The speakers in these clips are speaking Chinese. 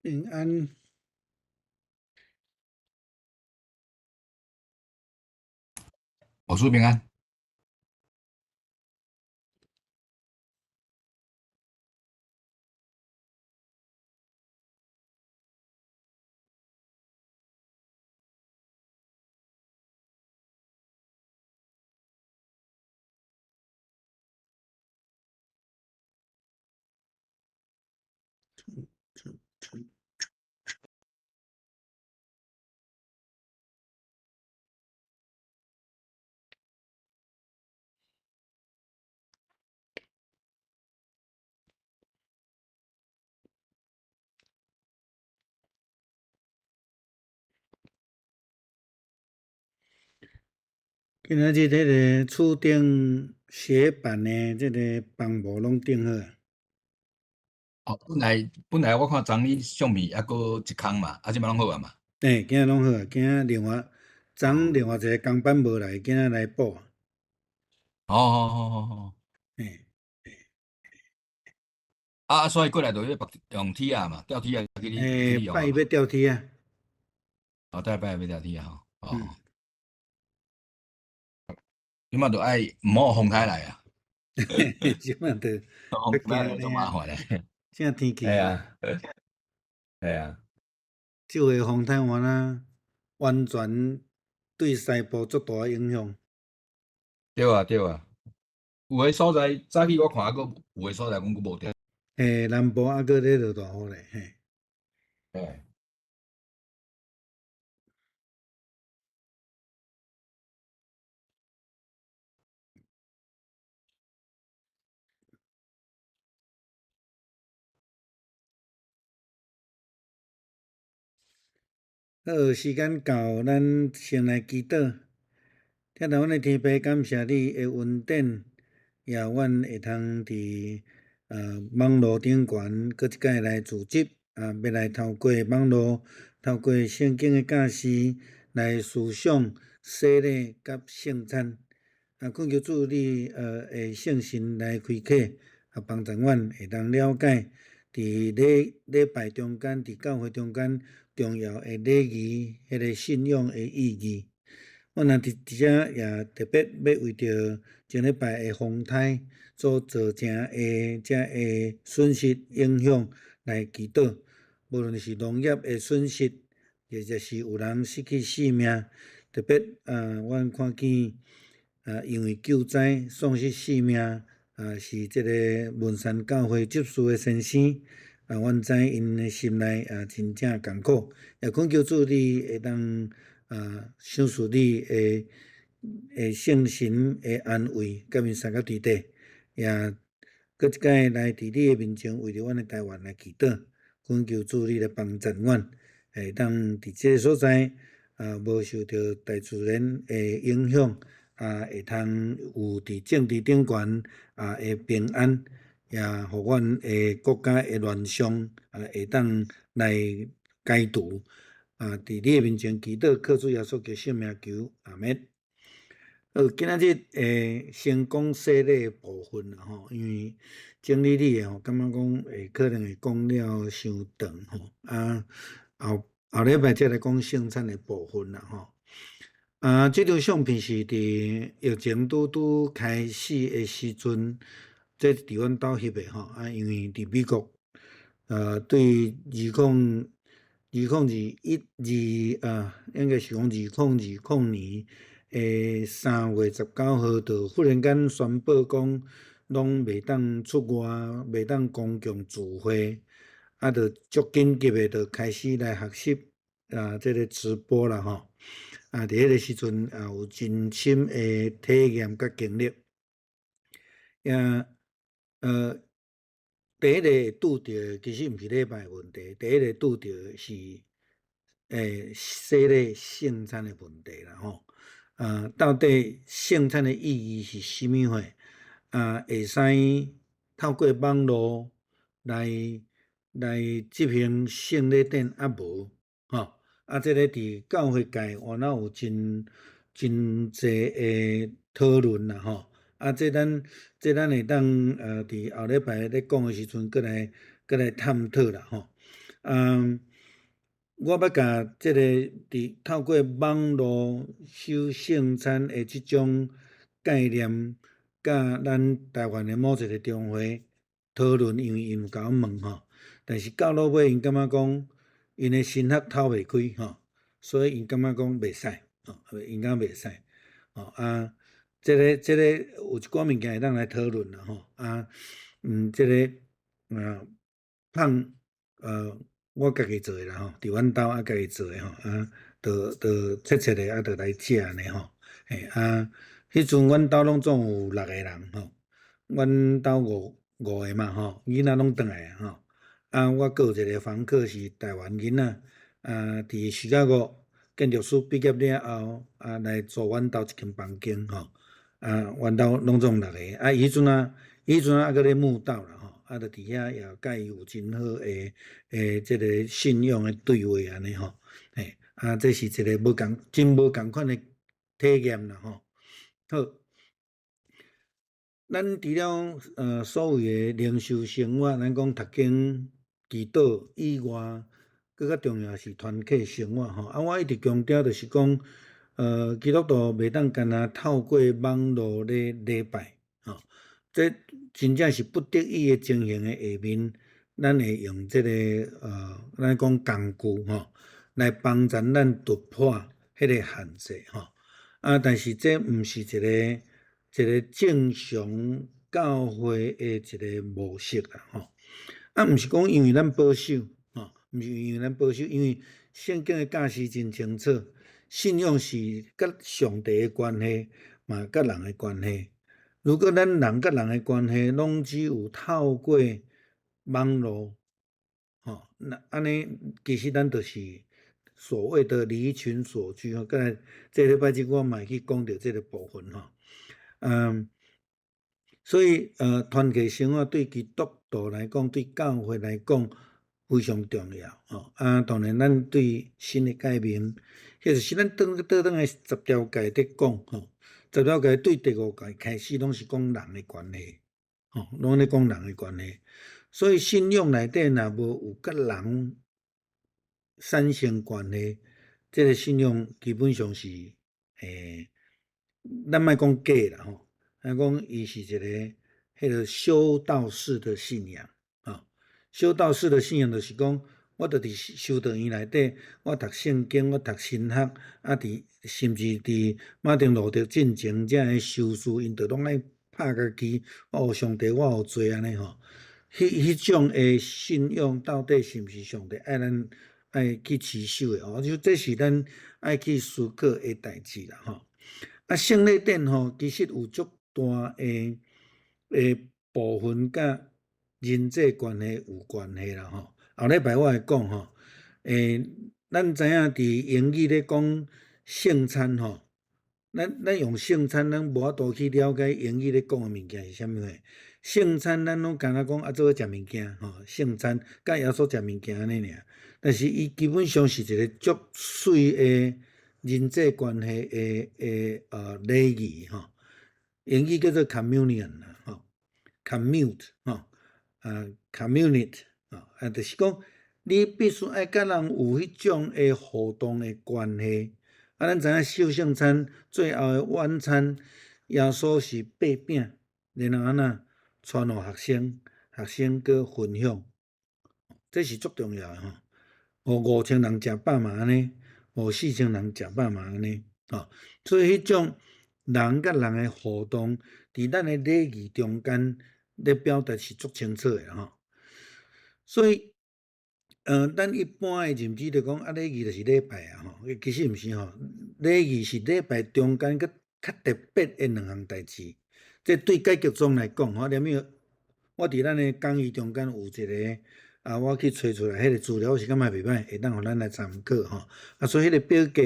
平安，我祝平安。今仔日迄个厝顶写板的这个房模拢定好啊。本来我看昨日相片还阁一空嘛，即摆拢好啊嘛。今仔拢好啊，今仔另外昨哦另外一个工班无来，今仔来补啊。哦，嘿，所以过来就要用铁啊嘛，吊铁啊，给你用啊嘛。拜伊要吊梯啊。再摆要吊铁啊吼。嗯，即摆就爱毋好风台来啊，即摆着较风台来就惊咧啊，麻烦咧。这天气吼，系啊，系啊，这个风台完啊，完全对西部足大影响。对啊对啊。有诶所在早起我看还阁有诶所在讲阁无着。南部还搁咧落大雨咧，嘿。嘿，好，时间到，咱先来祈祷。听到阮的天父，感谢你的恩典，也阮会通伫网络顶悬，搁一摆来组织要来透过网络，透过圣经的教示来思想洗礼甲圣餐。恳求主你的圣神来开启，帮助阮会当了解伫礼拜中间，伫教会中间重要的礼仪，迄个信仰的意义。我若伫遮也特别要为着前礼拜的风台所造成的遮的损失影响来祈祷，无论是农业的损失，或者是有人失去性命，特别阮看见因为救灾丧失性命是即个文山教会执事的先生。阮知因的心内真正艰苦，也恳求主你会当赏赐你的圣神的安慰，甲因三角地底，也搁一摆来伫你的面前，为着阮的台湾来祈祷，恳求主你来帮助阮，会当伫即个所在无受到大自然的影响会通有伫政治顶悬的平安。也互阮的国家的乱象会当来解除伫你的面前祈祷，靠主耶稣基督圣名求，阿免。好，今仔日先讲洗礼的部分啦吼，因为整理你的感觉讲可能会讲了伤长吼后礼拜再来讲圣餐的部分啦吼。这张相片是伫疫情拄开始的时阵，这伫阮兜翕的吼因为伫美国，对2021应该是讲2020年3月19号，就忽然间宣布讲，拢袂当出外，袂当公共聚会，就足紧急的，就开始来学习这个直播啦吼。伫迄个时阵有真深的体验甲经历，也第一个会拄着其实毋是礼拜问题，第一个拄着是洗礼圣餐的问题啦吼。到底圣餐的意义是啥物货？会使透过网络来执行圣礼典无吼？这个伫教会界原来有真侪的讨论啦吼。这咱会当伫后礼拜咧讲的时阵，搁来探讨啦吼。我要甲即个透过网络收圣餐的即种概念，甲咱台湾的某一个中会讨论，因为因有甲我问吼，但是到落尾因感觉讲，因的神学透袂开吼，所以因感觉讲袂使吼，因感觉袂使吼即个有一寡物件会当来讨论啦吼即个胖我家己做诶啦吼，伫阮兜家己做诶吼就切切诶就来食安尼吼，迄阵阮兜拢总有6个人吼，阮兜五个嘛吼，囡仔拢转来吼，我阁有一个房客是台湾囡仔，伫徐家五建筑师毕业了后，来住阮兜一间房间吼，阮兜拢总6个，伊迄阵还阁咧慕道啦吼。就伫遐也甲伊有真好诶即个信仰诶对话安尼吼，这是一个真无共款诶体验啦吼。好，咱除了所谓诶灵修生活，咱讲读经、祈祷以外，更较重要是团契生活吼。我一直强调就是讲，基督徒袂当干那透过网络咧礼拜吼。这真正是不得已的情形的下面，咱会用这个咱讲工具吼，来帮助咱突破迄个限制吼。但是这毋是一个正常教会的一个模式啦吼。毋是讲因为咱保守吼，毋是因为咱保守，因为圣经的教示真清楚，信仰是甲上帝的关系，嘛甲人的关系。如果咱人甲人的关系拢只有透过网络，那安尼其实咱就是所谓的离群索居吼。刚才这礼拜我嘛会去讲到这个部分吼，所以团契生活对基督徒来讲，对教会来讲非常重要吼。当然咱对新的改名，迄就是咱倒来10条戒在讲吼。10条戒对第5戒开始拢是讲人的关系，拢咧讲人的关系。所以信仰内底若无有甲人产生关系，这个信仰基本上是咱莫讲假啦吼，咱讲伊是一个迄个修道士的信仰修道士的信仰就是讲，我著伫修道院内底，我读圣经，我读神学，甚至伫马丁路德进前遮个修士，因着拢爱拍家己，上帝我有罪安尼吼。迄种诶信仰到底是毋是上帝爱咱爱去持守诶吼？就这是咱爱去思考诶代志啦吼。圣礼典吼，其实有足大诶部分甲人际关系有关系啦吼。后礼拜我会讲吼，咱知影伫英语咧讲圣餐吼，咱用圣餐，咱无法度去了解英语咧讲诶物件是啥物诶。圣餐咱拢敢若讲做伙食物件吼，圣餐甲耶稣食物件安尼尔，但是伊基本上是一个足水诶人际关系诶礼仪吼，英语叫做 communion 啦吼 ，commute 吼，community 就是讲你必须爱甲人有迄种诶互动诶关系。咱知影受圣餐最后诶晚餐，耶稣是擘饼，然后安那传互学生，学生搁分享，这是足重要诶吼。互5000人食饱嘛安尼，互4000人食饱嘛安尼所以迄种人甲人诶互动，伫咱诶礼仪中间咧表达是足清楚诶吼。所以咱一般诶认知着讲礼仪就是礼拜吼，其实毋是吼，礼仪是礼拜中间较特别诶2项代志。这对解决宗来讲吼，连我伫咱诶讲义中间有一个我去找出来迄个资料，是感觉袂歹，会当互咱来参考吼。所以迄个表格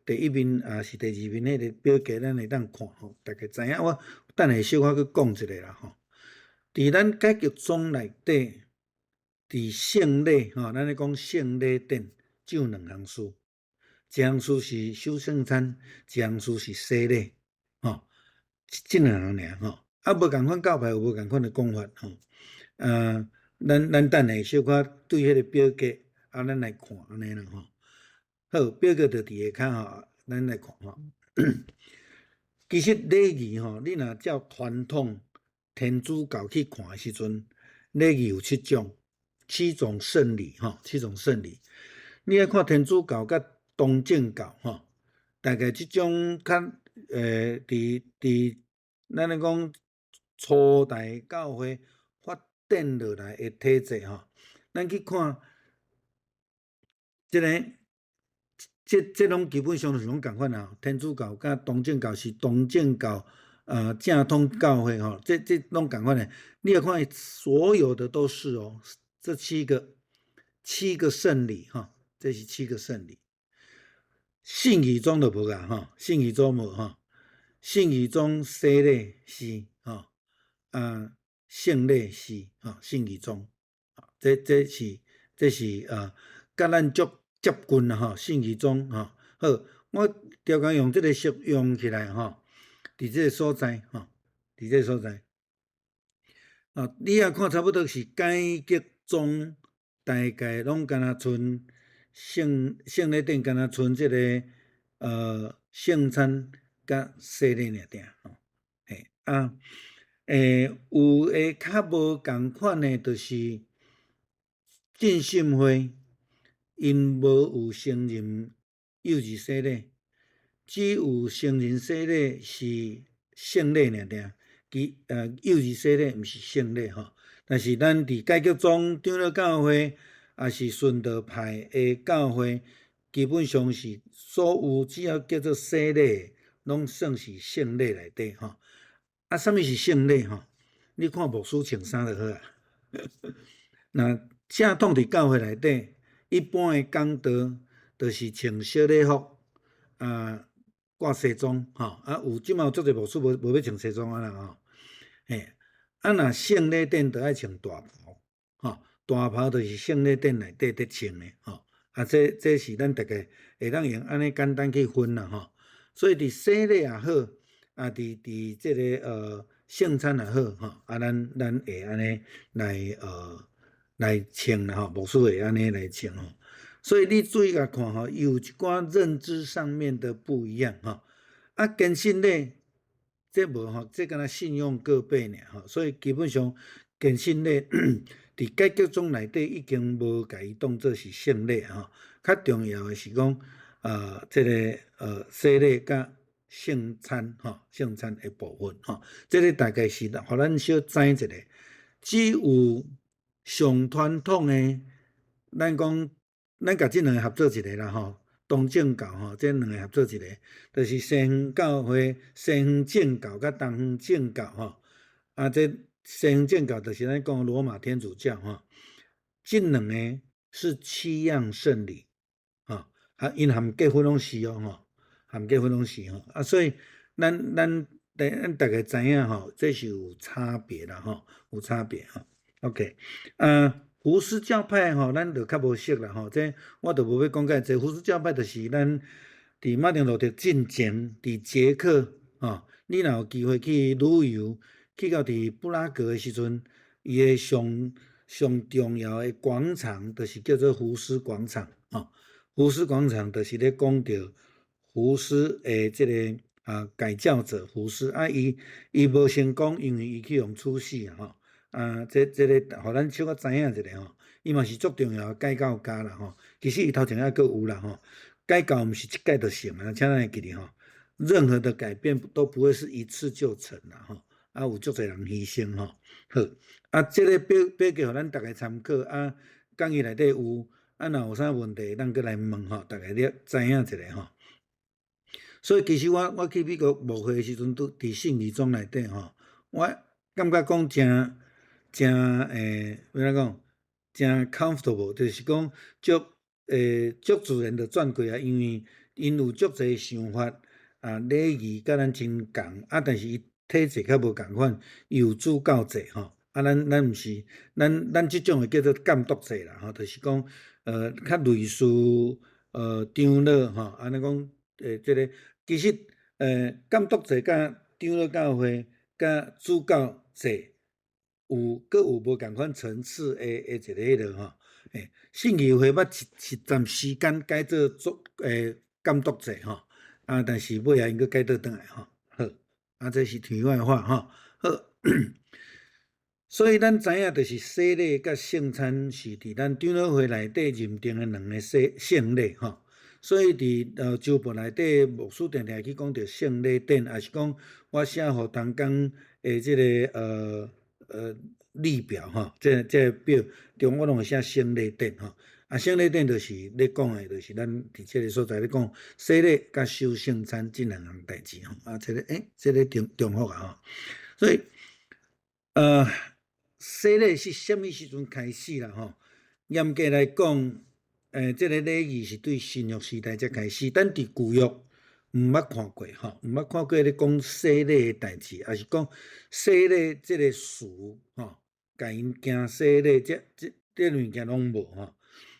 第1面是第2面，迄个表格咱会当看吼，大家知影。我等下小可去讲一下啦吼。伫咱解决宗内底，伫圣礼咱咧讲圣礼典，只有2项事，一项事是守圣餐，一项事是洗礼吼，这2项尔吼。无共款教派有无共款的讲法吼。咱等下小可对迄个表格咱来看安尼啦吼。好，表格就伫下骹吼，咱来看吼。其实礼仪吼，你若照传统天主教去看的时阵，礼仪有七种圣礼吼，7种圣礼。你爱看天主教甲东正教吼，大概即种较伫咱咧讲初代教会发展落来的体制吼，咱去看即个。这拢基本上是拢共款啦。天主教甲东正教是东正教正统教会吼，这拢共款的。你要看所有的都是哦，这七个圣礼哈，这是7个圣礼。信义宗就无啦哈，信义宗无哈，信义宗洗礼是哈圣礼是哈，信义宗，这是甲咱足接近啦吼，信义宗吼。好，我条工用这个适用起来吼，伫这个所在吼，伫这个所在。你也看差不多是改革宗，大概拢敢若剩圣礼殿，敢若剩这个圣餐甲洗礼尔定吼。有诶较无共款诶，就是浸信会。因无有承认幼儿洗礼，只有承认洗礼是圣礼尔定，幼儿洗礼毋是圣礼吼。但是咱伫改革宗长老教会，也是顺道派的教会，基本上是所有只要叫做洗礼，拢算是圣礼内底吼。什么是圣礼吼？你看牧师穿衫就好啊。那正统伫教会内底。一般的讲道就是穿小礼服，挂西装吼，有即有足侪牧师无要穿西装啦吼，若圣礼殿就爱穿大袍，吼，大袍就是圣礼殿内底得穿的吼，这是咱大概会当用安尼简单去分啦吼，所以伫洗礼也好，伫这个圣餐也好吼，咱会安尼来穿啦吼，牧师会安尼来穿吼，所以你注意来看吼，有一寡认知上面的不一样吼。坚信礼这无吼，这敢若信用各备尔吼，所以基本上坚信礼伫改革宗内底已经无甲伊当作是圣礼吼，较重要的是讲这个洗礼甲圣餐吼，圣餐的部分吼，这个大概是互咱小知一下，只有。上传统的，咱讲，咱甲这两个合作一个啦吼，东正教吼，这两个合作一个，就是西方教会、西方正教甲东方正教吼。这西方正教就是咱讲罗马天主教吼，这两个是7样圣礼吼，因含结婚拢是哦吼，含结婚拢是吼，所以咱大概知影吼，这是有差别啦吼，有差别吼。OK，胡斯教派吼，咱就较无熟啦吼。这我就无要讲介济。胡斯教派就是咱伫马丁路德进前伫捷克吼，你若有机会去旅游，去到伫布拉格的时阵，伊的上重要的广场就是叫做胡斯广场吼。胡斯广场就是咧讲到胡斯的这个改教者胡斯伊无成功，因为伊去用处死吼。这个，互咱小可知影一下吼，伊嘛是足重要的改教家啦吼。其实伊头前还佫有啦吼，改教毋是一届就成啦，请咱会记哩吼。任何的改变都不会是一次就成啦吼，有足侪人牺牲吼。好，这个表格互咱大家参考讲义内底有，若有啥问题，咱佫来问吼，大家了知影一下吼。所以其实我去美国牧会的时阵，都伫信义宗内底吼，我感觉讲真要怎讲，真 comfortable， 就是讲足自然的转过啊，因为因有足侪想法礼仪甲咱真共但是伊体制较无共款，伊有主教制吼，咱毋是，咱即种的叫做监督制啦吼，就是讲较类似长老吼，安尼讲这个其实监督制甲长老教会甲主教制。佫有无共款层次的一个迄落吼，信义会捌一段时间改做监督者吼，但是尾仔因佫改倒转来吼。好，这是题外话吼。好，所以咱知影，就是洗礼甲圣餐是伫咱长老会内底认定的两个圣礼吼。所以伫周报内底，牧师定定去讲着圣礼典，也是讲我写互同工的即个例表吼，这个表中我拢会写圣礼典吼。圣礼典就是咧讲的，就是咱伫即个所在咧讲洗礼甲守圣餐即两项代志吼。这个重复啊吼。所以洗礼是什么时阵开始啦吼？严格来讲，这个礼仪是对新约时代才开始，咱伫旧约毋捌看过吼，毋捌看过咧讲洗礼的代志，也是讲洗礼这个词吼，甲因行洗礼，这物件拢无吼。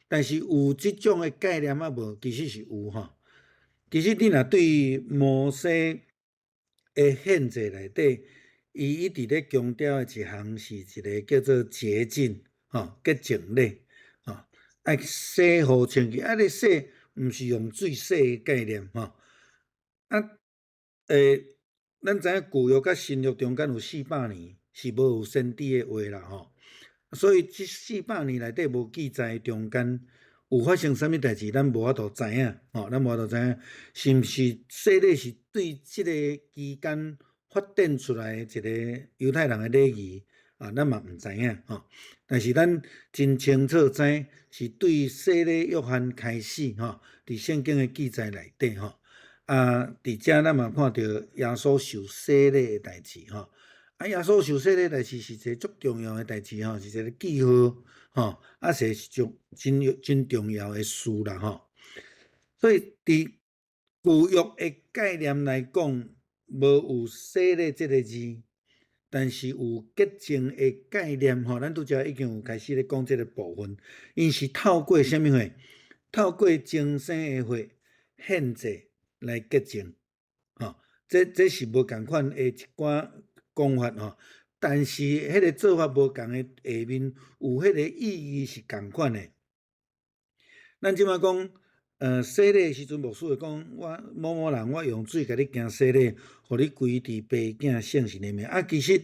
但是有即种的概念啊无，其实是有吼。其实你若对摩西的宪制内底，伊一直咧强调的一项是一个叫做洁净吼，洁净礼吼，爱洗好清气，咧洗毋是用水洗的概念吼。咱知影旧约甲新约中间有400年是无有先知的话啦吼，所以即400年内底无记载中间有发生啥物代志，咱无法度知影吼，咱无法度知影是毋是洗礼是对即个期间发展出来一个犹太人的礼仪咱嘛毋知影吼。但是咱真清楚知是对洗礼约翰开始吼，伫圣经的记载内底吼。伫遮咱嘛看到耶稣受洗礼的代志吼。耶稣受洗礼的代志是一个足重要的代志吼，是一个记号吼，是真重要的事啦吼。所以伫旧约的概念来讲，无有洗礼这个字，但是有洁净的概念吼。咱拄则已经有开始咧讲这个部分，因是透过什么货？透过精神的货限制来洁净，吼，这是无共款的一寡讲法吼。但是迄个做法无共的下面有迄个意义是共款的。咱即摆讲，洗礼时阵，牧师会讲，我某某人，我用水甲你行洗礼，互你归伫爸囝圣神的名。其实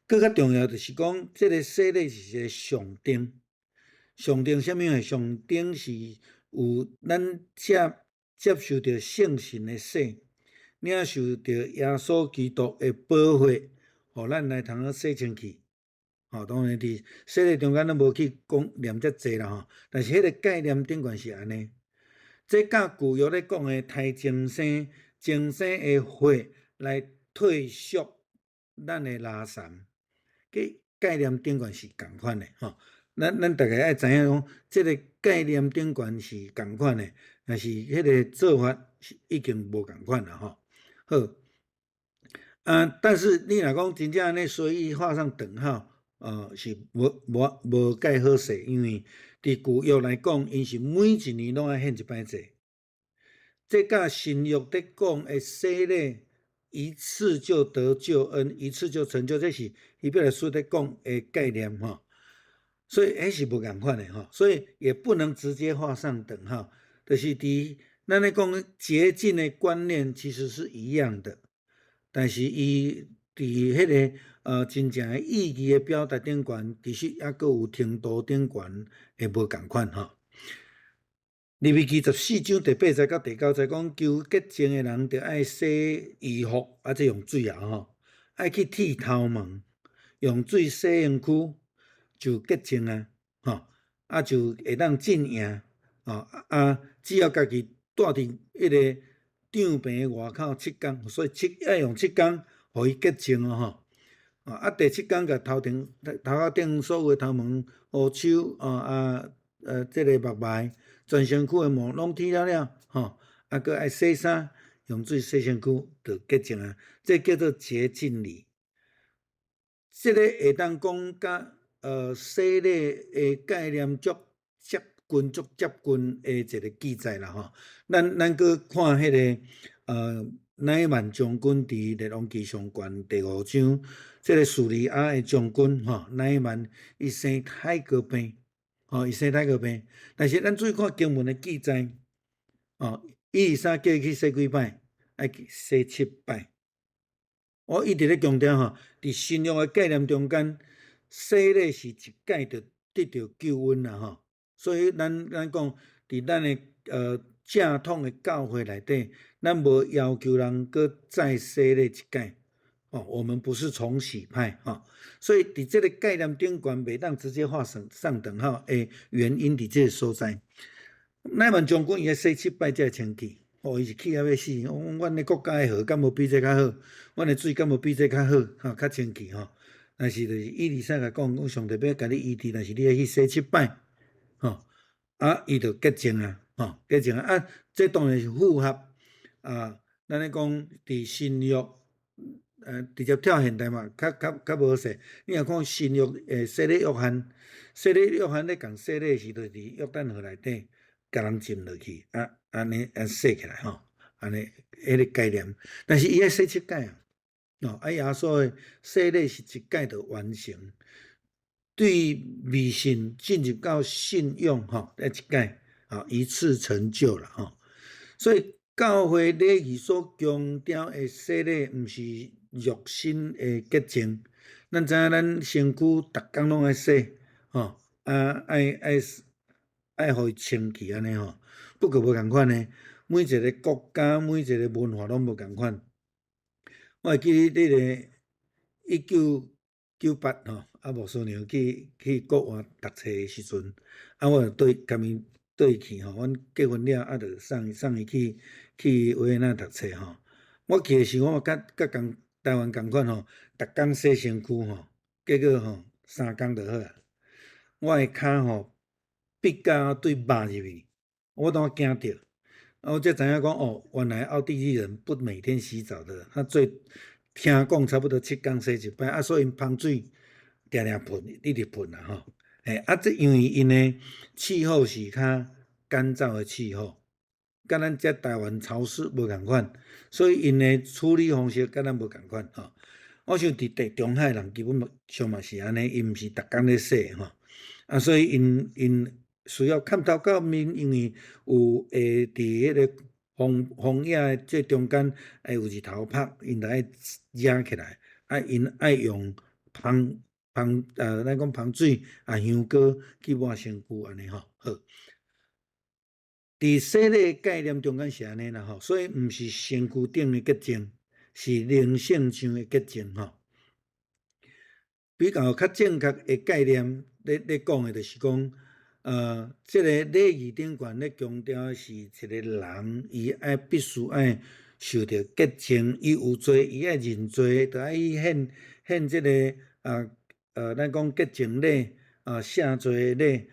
更较重要就是讲，这个洗礼是一个象征，象征什么呢？象征是有咱接受到圣神的洗，领受到耶稣基督的保护，互咱来通洗清气。当然伫洗礼中间咱无去讲念遮济啦吼，但是迄个概念顶悬是安尼。这甲旧约咧讲的太净身的血来退缩咱的拉残，个概念顶悬是共款的吼。咱大家爱知影讲，这个概念顶悬是共款的，但是迄个做法是已经无共款了吼。好，但是你若讲真正安尼随意画上等号，是无介好势，因为伫旧约来讲，因是每一年拢爱献一摆祭。这甲新约伫讲的洗礼，一次就得救恩，一次就成就，这是希伯来书伫讲的概念吼。所以迄是无共款的吼，所以也不能直接画上等号。就是伫咱咧讲洁净的观念其实是一样的，但是伊伫迄个真正的意义的表达顶悬，其实还佫有程度顶悬会无共款吼。利未记14章第8节到第9节讲，求洁净的人着爱洗衣服，即用水吼，爱去剃头毛，用水洗身躯就洁净吼，就会当浸营吼，只要家己住伫迄个帐篷外口7天，所以要用7天，互伊洁净吼。第7天甲头壳顶所有的头毛、乌手即个目眉。全身躯的毛拢剃了吼，佫爱洗衫，用水洗身躯就洁净这叫做洁净礼。这个会当讲甲洗礼的概念足接近的一个记载啦吼。咱佫看迄个乃縵将军伫列王纪上卷第5章，这个叙利亚的将军吼，乃縵伊生海哥病。伊生太个病，但是咱注意看经文的记载，伊3叫伊去洗几摆，爱洗7摆。我一直咧强调伫新约的概念中间，洗礼是一概就得到救恩啦所以咱讲伫咱的正统的教会内底，咱无要求人搁再洗礼一概。我们不是重洗派所以伫这个概念顶悬袂当直接画上等号的原因伫这个所在。乃曼将军伊个洗7摆才会清气，伊是气啊要死。阮的国家的河敢无比这较好？阮的水敢无比这较好？较清气但是就是伊利赛甲讲上帝要甲你医治，但是你要去洗7摆伊就洁净洁净这当然是符合咱咧讲伫新约。直接跳现代嘛，较无势。你若看新约洗礼约翰，洗礼约翰咧共洗礼时，就伫约旦河内底，甲人浸落去，安尼洗起来安尼迄个概念。但是伊爱洗7摆耶稣的洗礼是一摆就完成，对未信进入到信仰一摆一次成就了所以教会礼仪所强调的洗礼，毋是肉身的洁净。咱知影咱身躯逐工拢爱洗爱互伊清气安尼不过无共款呢。每一个国家、每一个文化拢无共款。我会记迄个1998无数年去国外读册的时阵，我就甲伊倒伊去阮结婚了，就送伊去维也纳读册我去的时候，我甲台湾共款逐工洗身躯结果3工就好啊。我的骹逼甲对肉入去，我当惊着。我才知影讲原来奥地利人不每天洗澡的，他听讲差不多7工洗一摆所以因芳水定喷，一直喷啦这因为因的气候是较干燥的气候，甲咱这台湾潮湿无共款，所以因的处理方式甲咱无共款我想伫中海人基本上嘛是安尼，伊毋是逐工咧洗所以因需要砍头到面，因为有伫迄个风野这中间会有日头晒，因就爱压起来因爱用咱讲芳水香膏去抹身躯安尼好。伫洗礼概念中间是安尼啦所以毋是身躯顶的洁净，是灵性上的洁净比较正确的概念咧讲的，就是讲这个礼仪顶悬咧强调的是一个人，伊必须爱受到洁净，伊有罪，伊爱认罪，就爱献这个咱讲洁净礼赦罪礼，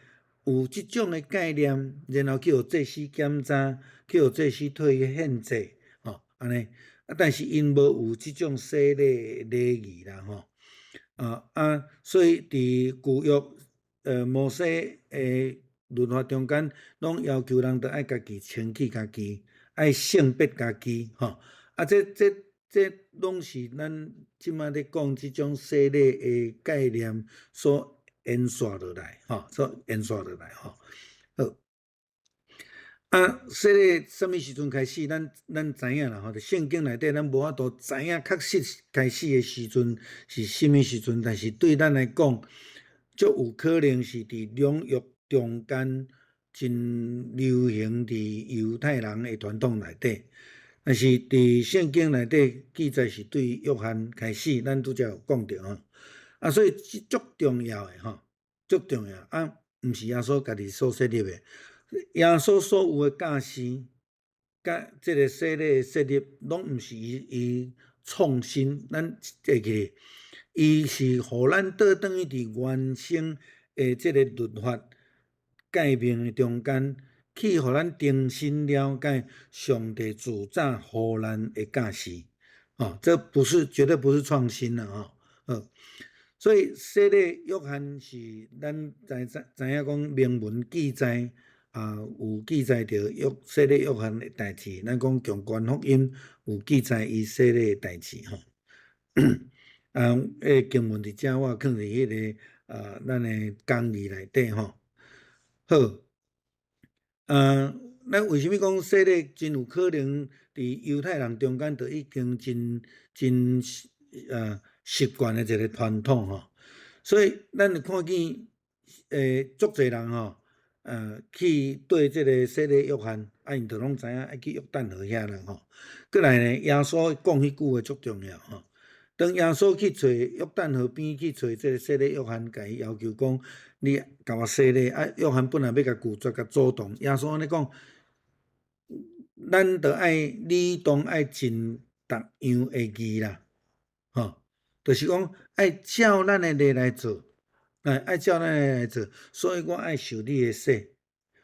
有即种的概念，然后去互祭司检查，去互祭司替伊献祭安尼但是因无有即种洗礼礼仪啦所以伫旧约摩西的律法中间，拢要求人着爱家己清气家己，爱圣别家己这拢是咱即马咧讲即种洗礼的概念所延续落来好。洗礼什么时阵开始？咱知影啦圣经内底咱无法度知影确实开始的时阵是什么时阵，但是对咱来讲，足有可能是伫两约中间真流行伫犹太人的传统内底。但是伫圣经内底记载是对约翰开始，咱拄则有讲到所以足重要的足重要毋是耶稣家己所设立的。耶稣所有的教示，甲这个洗礼的设立，拢毋是伊创新，咱会记，伊是互咱倒转去伫原生的这个律法诫命的中间，去互咱重新了解上帝自早互咱的教示这绝对不是创新啦所以洗礼约翰是咱知影讲明文记载有记载着洗礼约翰的代志，咱讲强观福音有记载伊洗礼的代志经文伫遮我放伫迄个咱的讲义内底好，咱为什么讲洗礼真有可能伫犹太人中间就已经真习惯的一个传统吼？所以咱会看见足侪人吼，去对这个洗礼约翰，因着拢知影爱去约旦河遐人吼。过来呢，耶稣讲迄句话足重要吼。当耶稣去找约旦河边去找这个洗礼约翰，甲伊要求讲，你甲我洗礼，约翰本来要甲拒绝、甲阻挡，耶稣安尼讲，咱着爱你当爱尽逐样的义啦，吼，就是讲爱照咱的例来做，爱照咱的例来做，所以我爱受你的洗，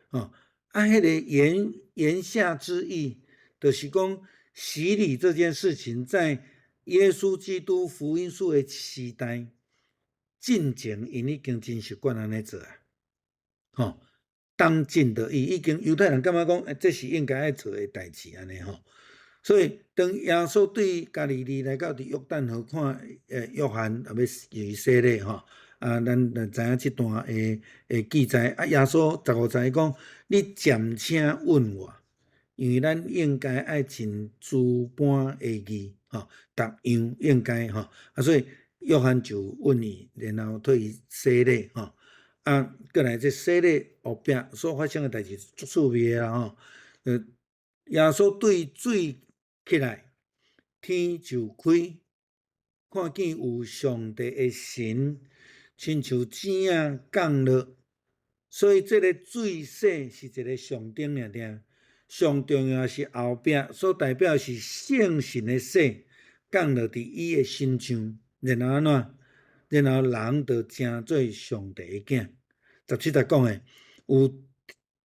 吼，迄个言下之意，就是讲洗礼这件事情，在耶稣基督福音书的时代，进前因已经真习惯安尼做啊，吼。当尽的义，已经犹太人感觉讲，这是应该爱做的代志安尼吼。所以当耶稣对加利利来到伫约旦河看，约翰也要伊洗礼吼，咱就知影这段的记载。耶稣15节讲，你渐请问我，因为咱应该爱尽诸般的义吼，逐样应该吼。所以约翰就问伊，然后替伊洗礼吼。过来这洗礼后壁所发生的代志足趣味啦吼。耶稣对水起来，天就开，看见有上帝的神，亲像钱仔降落。所以这个水洗是一个象征尔尔，上重要是后壁所代表是圣神的洗降落伫伊的身上，然后安怎？然后人就成做上帝的囝。17节讲的，有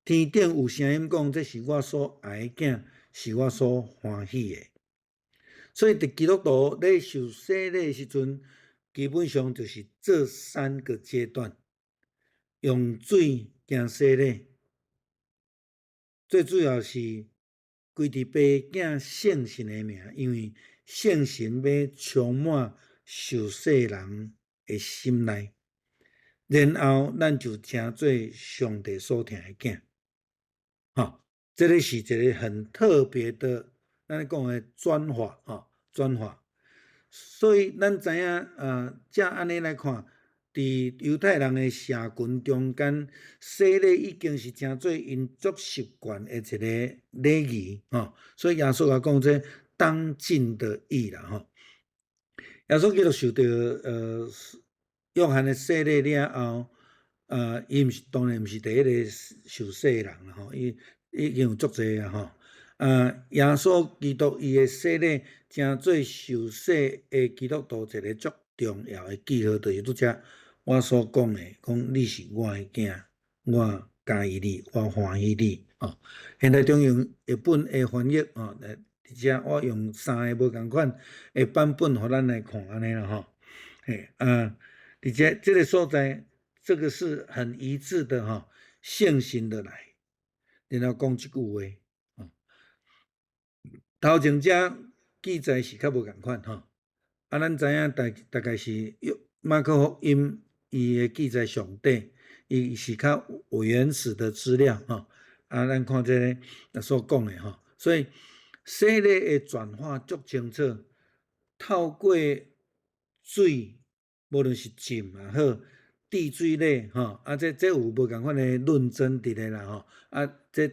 天顶有声音讲，这是我所爱的囝，是我所欢喜的。所以，基督徒咧受洗礼的时阵，基本上就是这3个阶段：用水行洗礼，最主要是跪伫爸囝圣神的名，因为圣神要充满受洗人的心内。然后，咱就成做上帝所疼的囝，这个是一个很特别的，咱讲的转化，转化。所以，咱知影，这安尼来看，伫犹太人的社群中间，洗礼已经是成做因足习惯的一个礼仪，所以耶稣讲这当尽的义啦，耶稣基督受到约翰的洗礼了后，伊当然毋是第一个受洗的人啦，伊已经有足侪啊，耶稣基督伊的洗礼，成做受洗的基督徒一个足重要的记号，就是拄则我所讲的，讲你是我的囝，我喜意你，我欢喜你。现在中用日本的翻译而且我用3个无共款的版本，互咱来看安尼啦而且这个所在，这个是很一致的圣神的来，然后讲这句话头前这记载是较无共款咱知影大概是马可福音伊的记载上帝，伊是较原始的资料咱看这个所讲的所以洗礼的转化足清楚，透过水，无论是浸也好，滴水礼这有无共款的论证伫咧啦这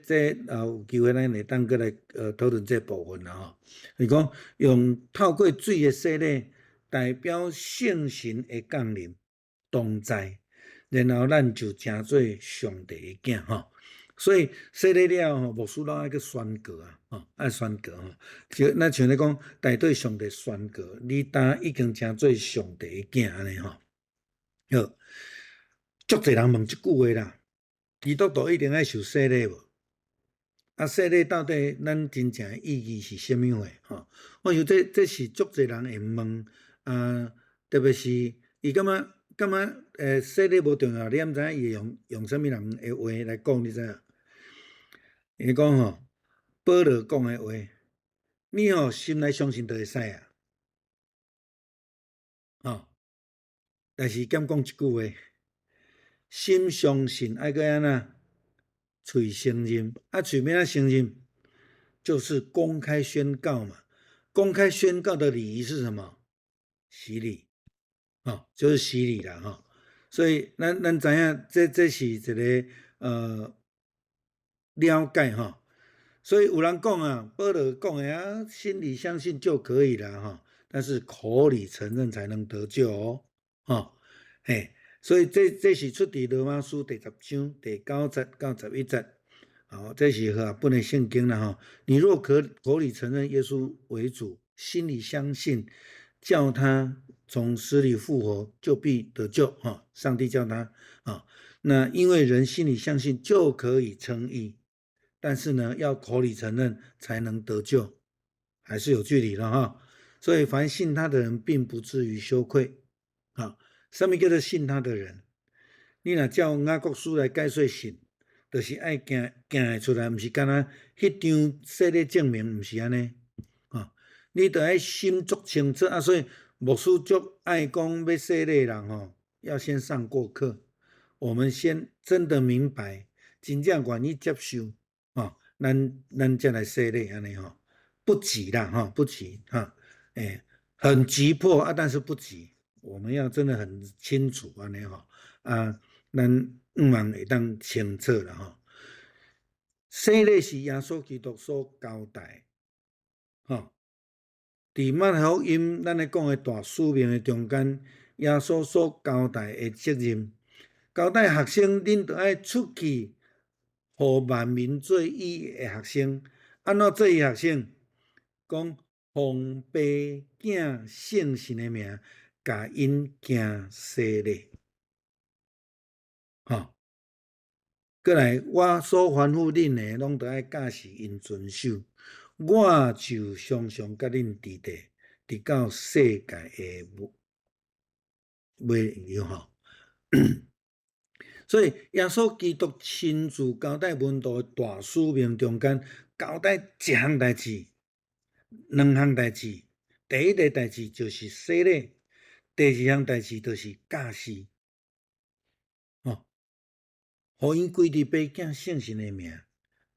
有机会咱会当过来讨论这部分啦是讲用透过水的洗礼，代表圣神的降临同在，然后咱就成做上帝的囝所以洗礼了牧师拢爱去宣告爱宣告咱像咧讲带对上帝宣告，你当已经成做上帝的囝安尼好，足侪人问即句话啦，基督徒一定爱受洗礼无？洗礼到底咱真正的意义是啥物话我想这是足侪人会问特别是伊感觉洗礼无重要，你毋知影伊会用啥物人的话来讲，你知影？伊讲保罗讲的话，你心内相信就会使但是兼讲一句话，心相信爱搁安怎？嘴承认，嘴面承认就是公开宣告嘛。公开宣告的礼仪是什么？洗礼，就是洗礼啦，所以咱知影这是一个了解所以有人讲啊，保罗讲的啊，心里相信就可以了但是口里承认才能得救嘿，所以这是出自罗马书第10章第9节到11节。这是本的圣经啦你若口里承认耶稣为主，心里相信叫他从死里复活，就必得救上帝叫他那因为人心里相信就可以称义，但是呢，要口里承认才能得救，还是有距离的所以凡信他的人，并不至于羞愧什么叫做信他的人？你若照雅各书来解说信，就是爱行会出来，不是干那迄张洗礼证明，不是安尼你得爱心足清澈所以牧师足爱讲要洗礼人要先上过课，我们先真的明白，真正愿意接受咱再来洗礼安尼不急啦不急很急迫但是不急，我们要真的很清楚安尼咱望会当清楚啦洗礼是耶稣基督所交代伫马太福音咱咧讲的大使命的中间，耶稣所交代的责任，交代学生恁着爱出去，互万民做伊的学生。安怎做伊学生？讲奉爸子圣神的名，甲因行洗礼。过来，我所吩咐恁的，拢得爱教示因遵守。我就常常甲恁伫地，直到世界的尾了所以耶稣基督亲自交代门徒的大使命中间，交代一项代志、两项代志。第一个代志就是洗礼，第二项代志就是教示互因归伫爸子圣神的名，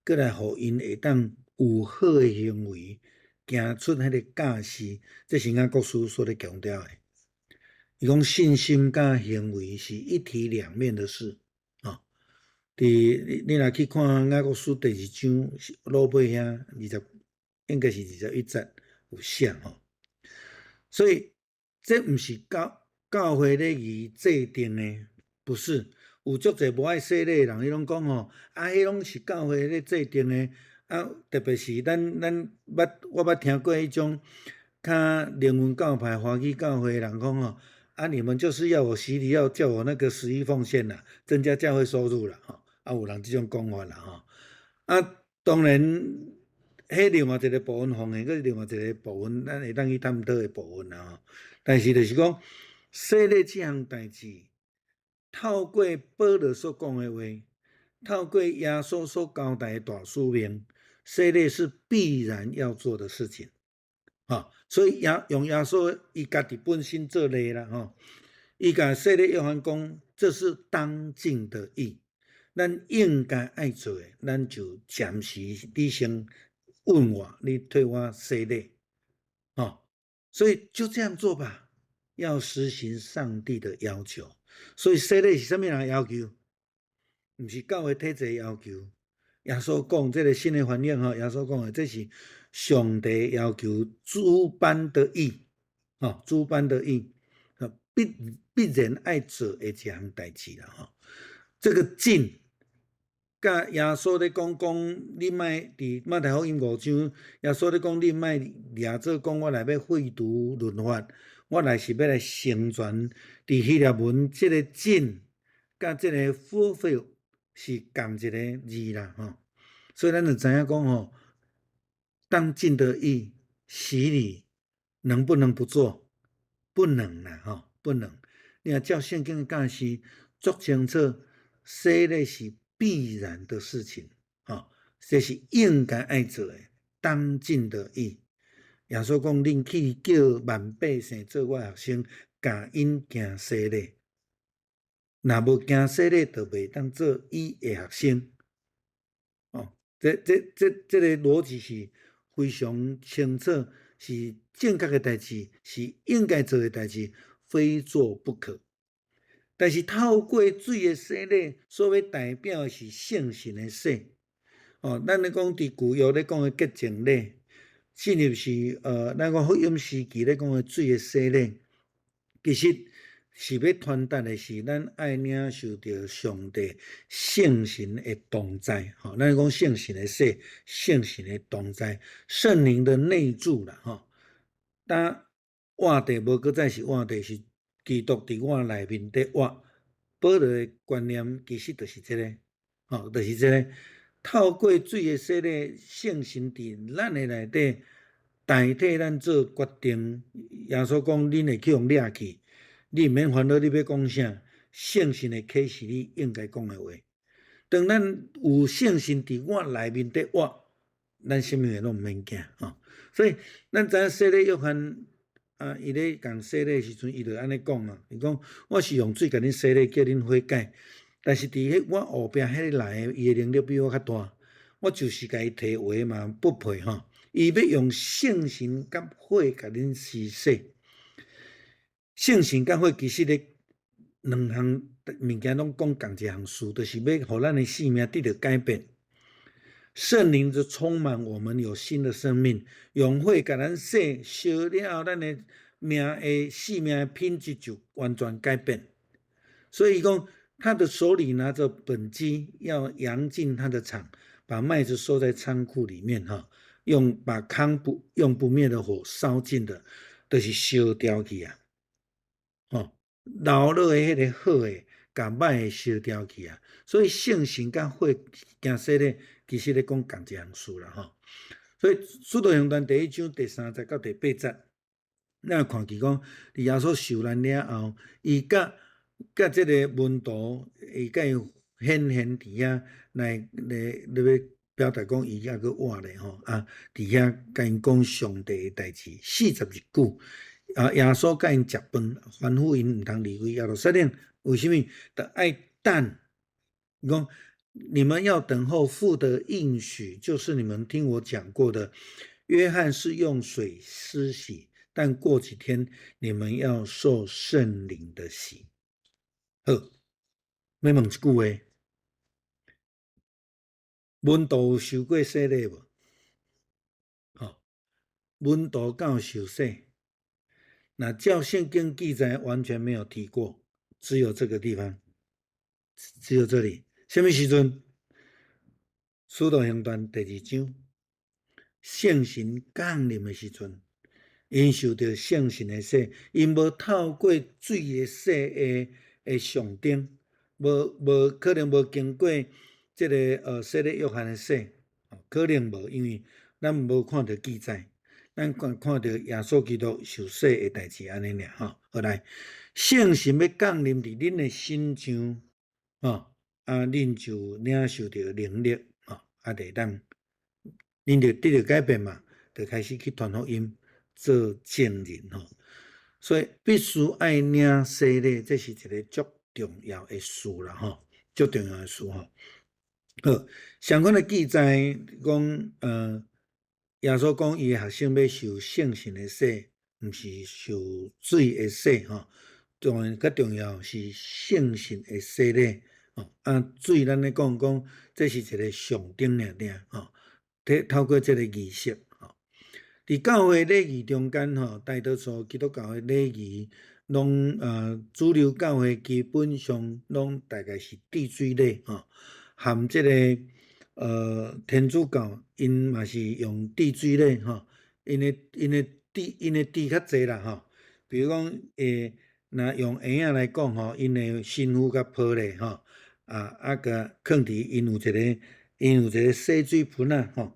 过来互因会当有好的行为，行出迄个教示，这是雅各书所咧强调的。伊讲信心甲行为是一体两面的事你若去看雅各书第2章落尾遐应该是21节有写所以这毋是教会礼仪制定的，不是。有足侪无爱洗礼的人，伊拢讲迄拢是教会咧制定的特别是咱我捌听过迄种较灵魂教派、华基教会的人讲你们就是要我洗礼，要叫我那个11奉献啦，增加教会收入啦有人这种讲法啦当然，迄另外一个部分奉献，佫是另外一个部分，咱会当去探讨的部分啦但是就是讲洗礼这项代志。透过保罗所讲的话，透过耶稣所交代的大使命，洗礼是必然要做的事情所以用耶稣伊家己本身做例啦伊甲洗礼约翰讲，这是当尽的义，咱应该爱做的，咱就暂时你先问我，你替我洗礼所以就这样做吧，要实行上帝的要求。所以洗礼是什么人的要求？不是教会体制的要求。耶稣讲这个新的翻译耶稣讲的这是上帝要求主般的义主般的义必然爱做的一项代志啦这个尽甲耶稣咧讲你莫伫马太福音5章，耶稣咧讲你莫掠做讲我来要废除律法，我来是要来成全伫希腊文即个尽甲即个 fulfill 是同一个字啦所以咱就知影讲当尽的义洗礼能不能不做？不能啦不能。你若照圣经的教示足清楚，洗礼是必然的事情这是应该爱做的，当尽的义。耶稣讲恁去叫万百姓做我学生，教因行洗礼。若无行洗礼，就袂当做伊的学生这个逻辑是非常清楚，是正确的代志，是应该做的代志，非做不可。但是透过水的洗礼，所要代表的是圣神的洗。咱咧讲伫旧约咧讲的洁净礼，进入是咱讲福音时期咧讲的水的洗礼，其实是要传达的是咱爱领受到上帝圣神的同在。咱讲圣神的洗，圣神的同在，圣灵的内住啦。当活地无搁再是活地，是基督伫我内面伫活。保罗的观念其实就是这个，就是这个。透过水的洗礼，圣神伫咱的内底代替咱做决定。耶稣讲：“恁会去互掠去，你毋免烦恼，你要讲啥？圣神会启示你应该讲的话。当咱有圣神伫我内面伫活，咱什么嘢拢毋免惊。所以咱知影洗礼约翰伊咧讲洗礼时阵，伊就安尼讲啊。伊讲：我是用水甲恁洗礼，叫恁悔改。但是伫迄我后壁迄个来的，伊的能力比我较大。我就是甲伊提话嘛，不配伊要用圣神甲火甲恁施洗。圣神甲火其实咧两项物件拢讲同一项事，就是要互咱的性命得到改变。圣灵就充满我们，有新的生命，用火甲咱洗，烧了后，咱的性命的品质就完全改变。所以讲，他的手里拿着本机，要扬进他的场，把麦子收在仓库里面把糠用不灭的火烧尽的，就是烧掉去啊。留落的迄个好的，甲歹的烧掉去啊。所以圣神甲火行洗礼，其实咧讲同一项事啦所以使徒行传第1章第3节到第8节，咱看见讲，伫耶稣受难了后，伊甲这个门徒，伊甲伊显伫遐来要表达讲伊还佫活咧伫遐甲因讲上帝的代志，40日久。耶稣甲因食饭，吩咐因毋通离开耶路撒冷。为什么？就爱等。讲你们要等候父的应许，就是你们听我讲过的。约翰是用水施洗，但过几天你们要受圣灵的洗。好，要问一句话：门徒有受过洗礼无？门徒敢有受洗？那照圣经记载完全没有提过，只有这个地方，只有这里。什么时阵？使徒行传第2章，圣神降临的时阵，因受到圣神的洗，因无透过水的洗的上灯，无可能无经过这个洗礼约翰的洗，可能无，因为咱无看到记载。咱看到耶稣基督受洗的代志安尼尔好来，圣神要降临伫恁的心上恁就领受到能力就当恁就得到改变嘛，就开始去传福音做证人所以必须爱领洗礼，这是一个足重要的事啦足重要的事好，相关的记载讲耶稣讲，伊的学生要受圣神的洗，毋是受水的洗当然较重要是圣神的洗礼水咱咧讲，这是一个象征透过这个仪式伫教会礼仪中间大多数基督教的礼仪，拢主流教会基本上拢大概是滴水礼含这个。天主教因嘛是用滴水礼因的滴较济啦比如讲若用婴仔来讲因的身躯较泡咧甲放伫因有一个洗水盆伫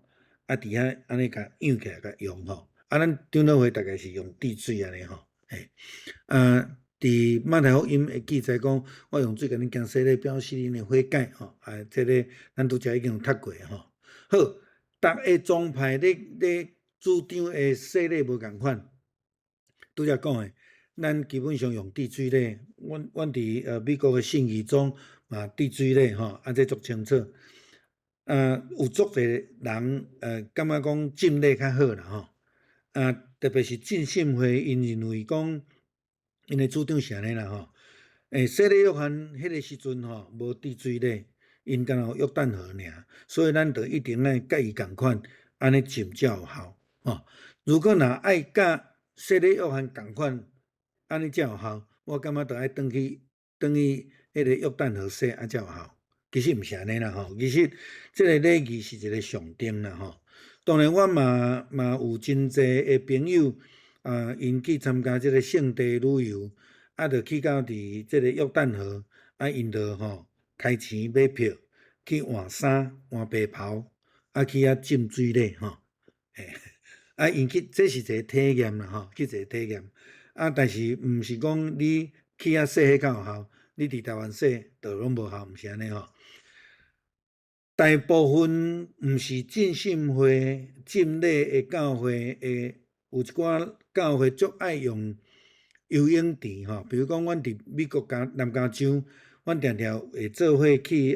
遐安尼甲养起来甲用咱长老会大概是用滴水安尼伫马太福音会记载讲，我用水甲恁行洗礼，表示恁的悔改这个咱拄则已经有读过好，逐个宗派咧主张的洗礼无共款。拄则讲的，咱基本上用滴水礼，阮伫美国的信义宗滴水礼这足清楚。有足侪人感觉讲浸礼较好啦吼。特别是浸信会，因认为讲，因的主张是安尼啦吼。洗礼约翰迄个时阵吼，无滴水礼，因敢若有约旦河尔，所以咱着一定爱甲伊共款，安尼浸才有效吼。如果若爱甲洗礼约翰共款，安尼才有效，我感觉着爱转去迄个约旦河洗才有效。其实毋是安尼啦吼，其实即个礼仪是一个象征啦吼。当然，我嘛有真侪的朋友因去参加即个圣地旅游，着去到伫即个约旦河，因着吼开钱买票去换衫、换白袍，去浸水礼吼。因去这是一个体验啦吼，去一个体验。但是毋是讲你去洗迄较有效，你伫台湾洗就拢无效，毋是安尼吼。大部分毋是浸信会、浸礼的教会有一寡教会足爱用游泳池吼，比如讲，阮伫美国南加州，阮常常会做伙去一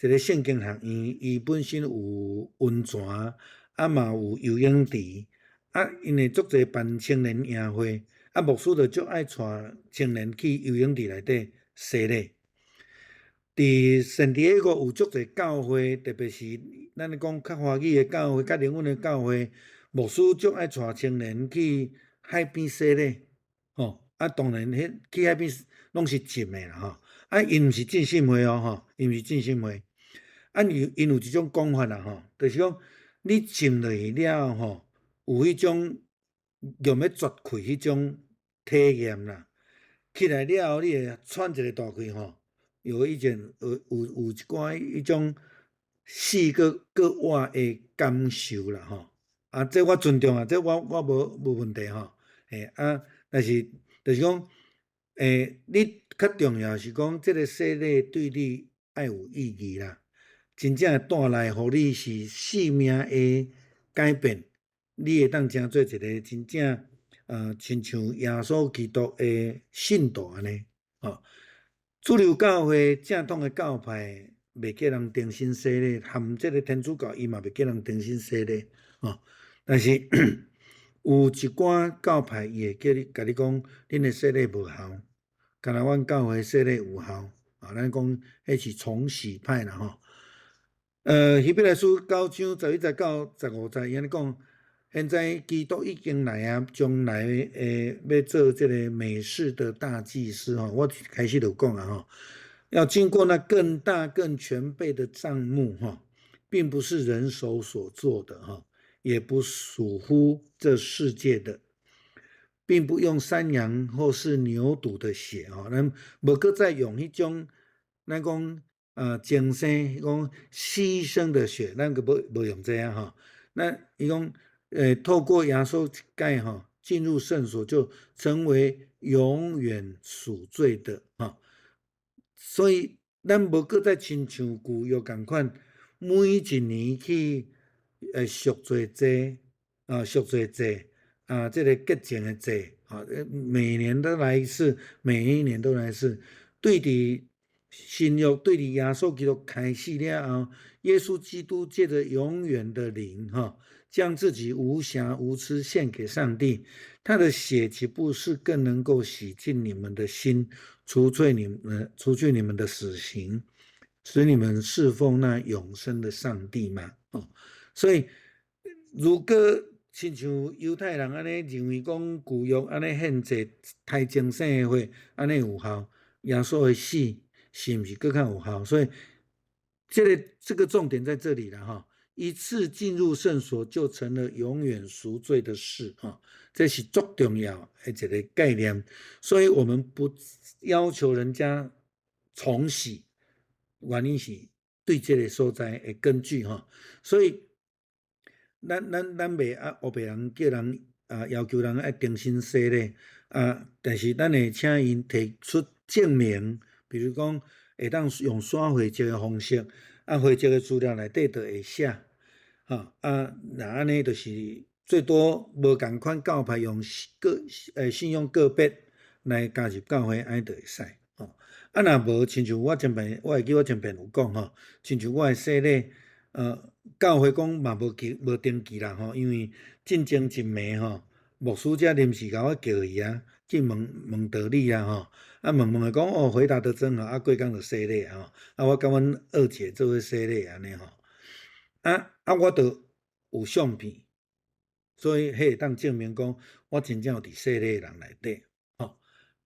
个圣经学院，伊本身有温泉，嘛有游泳池，因为足侪办青年营会，牧师就足爱带青年去游泳池内底洗礼。伫圣地亚哥有足侪教会，特别是咱咧讲较华语的教会、较灵恩的教会，牧师足爱带青年去海边洗礼，吼。当然，去海边拢是浸的啦，吼。因毋是浸信会哦，吼，因毋是浸信会。因有一种讲法啦，吼，就是讲你浸落去了吼，有迄种用要绝气迄种体验啦。起来了后，你会喘一个大气吼。有一种有一寡迄种死搁活的感受啦吼，这我尊重啊，这我无问题吼，但是就是讲，你较重要是讲，这个洗礼对你爱有意义啦，真正带来互你是生命的改变，你会当成做一个真正亲像耶稣基督的信徒安尼吼。主流教会正统的教派袂叫人重新洗礼，含这个天主教伊嘛袂叫人重新洗礼吼。但是有一寡教派伊会叫你甲你讲，恁的洗礼无效，敢若阮教会洗礼有效，咱讲迄是重洗派啦吼。希伯来书9章11、19、15节，伊安尼讲。现在基督已经来啊，将来要做这个美事的大祭司哈。我开始就讲啊哈，要经过那更大更全备的帐幕哈，并不是人手所做的哈，也不属乎这世界的，并不用山羊或是牛犊的血啊，咱无搁再用迄种咱讲精生讲牺牲的血，咱个无用这样哈。那伊讲。透过耶稣盖哈进入圣所，就成为永远赎罪的哈。所以咱无搁再亲像旧约共款，每一年去赎罪祭赎罪祭这个洁净的祭每年都来一次，每一年都来一次。对伫新约对伫耶稣基督开始了后，耶稣基督借着永远的灵哈。将自己无瑕无疵献给上帝，他的血岂不是更能够洗净你们的心，除去你们的死刑，使你们侍奉那永生的上帝吗？所以如果亲像犹太人安尼认为讲旧约安尼献祭太精圣的话，安尼有效，耶稣的死是毋是更较有效？所以这个重点在这里了哈。一次进入圣所，就成了永远赎罪的事哈，这是足重要的一个概念。所以我们不要求人家重洗，原因是对这个所在的根据哈。所以咱袂黑白人叫人要求人爱重新洗礼但是咱会请因提出证明，比如讲会当用刷回籍的方式。回籍的资料内底就会写，那安尼就是最多无共款教派用信用个别来加入教会，安尼就会使。啊，若无，亲像我会记我前边有讲吼，亲像我的洗礼，教会讲嘛无登记啦吼，因为进前一暝吼，牧师才临时甲我叫伊啊，去问道理啊吼，啊问的讲哦，回答得真好，啊过工就洗礼啊吼，啊我甲阮二姐做伙洗礼安尼吼，我着有相片，所以迄会当证明讲我真正有伫洗礼的人内底吼。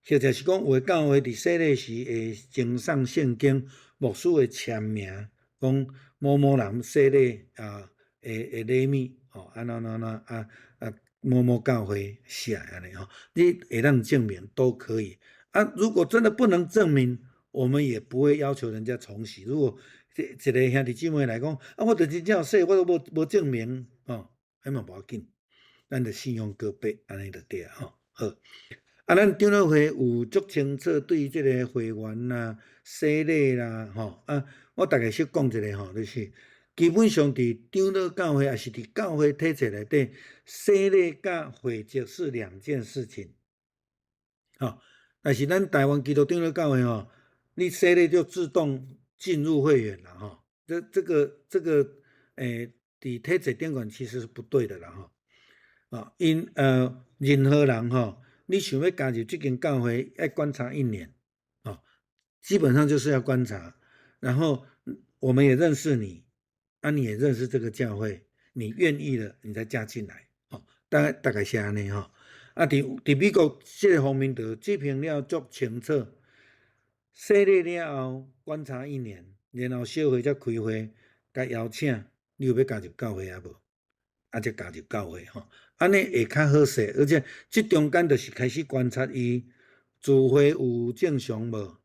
或者是讲有诶教会伫洗礼时会呈送圣经，牧师会签名，讲某某人洗礼会礼物吼，安某某教会写安尼吼，你会当证明都可以啊。如果真的不能证明，我们也不会要求人家重洗。如果一个兄弟姊妹来讲，我着真正有洗，我都无证明吼，迄嘛无要紧，咱着信用各别安尼就对啊吼。好。咱长老会有足清楚对即个会员啦、洗礼啦，我大概说讲一下吼，就是基本上伫长老教会也是伫教会体制内底，洗礼甲会籍是两件事情，但是咱台湾基督长老教会你洗礼就自动进入会员了这个伫体制顶管其实是不对的啦任何人你想要加入这间教会，要观察1年，基本上就是要观察。然后我们也认识你，你也认识这个教会，你愿意了，你再加进来，大概是安尼伫美国这个方面就执行了足清楚，洗礼了后观察1年，然后小会才开会，甲邀请你有要加入教会啊无？才加入教会安尼会较好势，而且这中间就是开始观察伊聚会有正常无，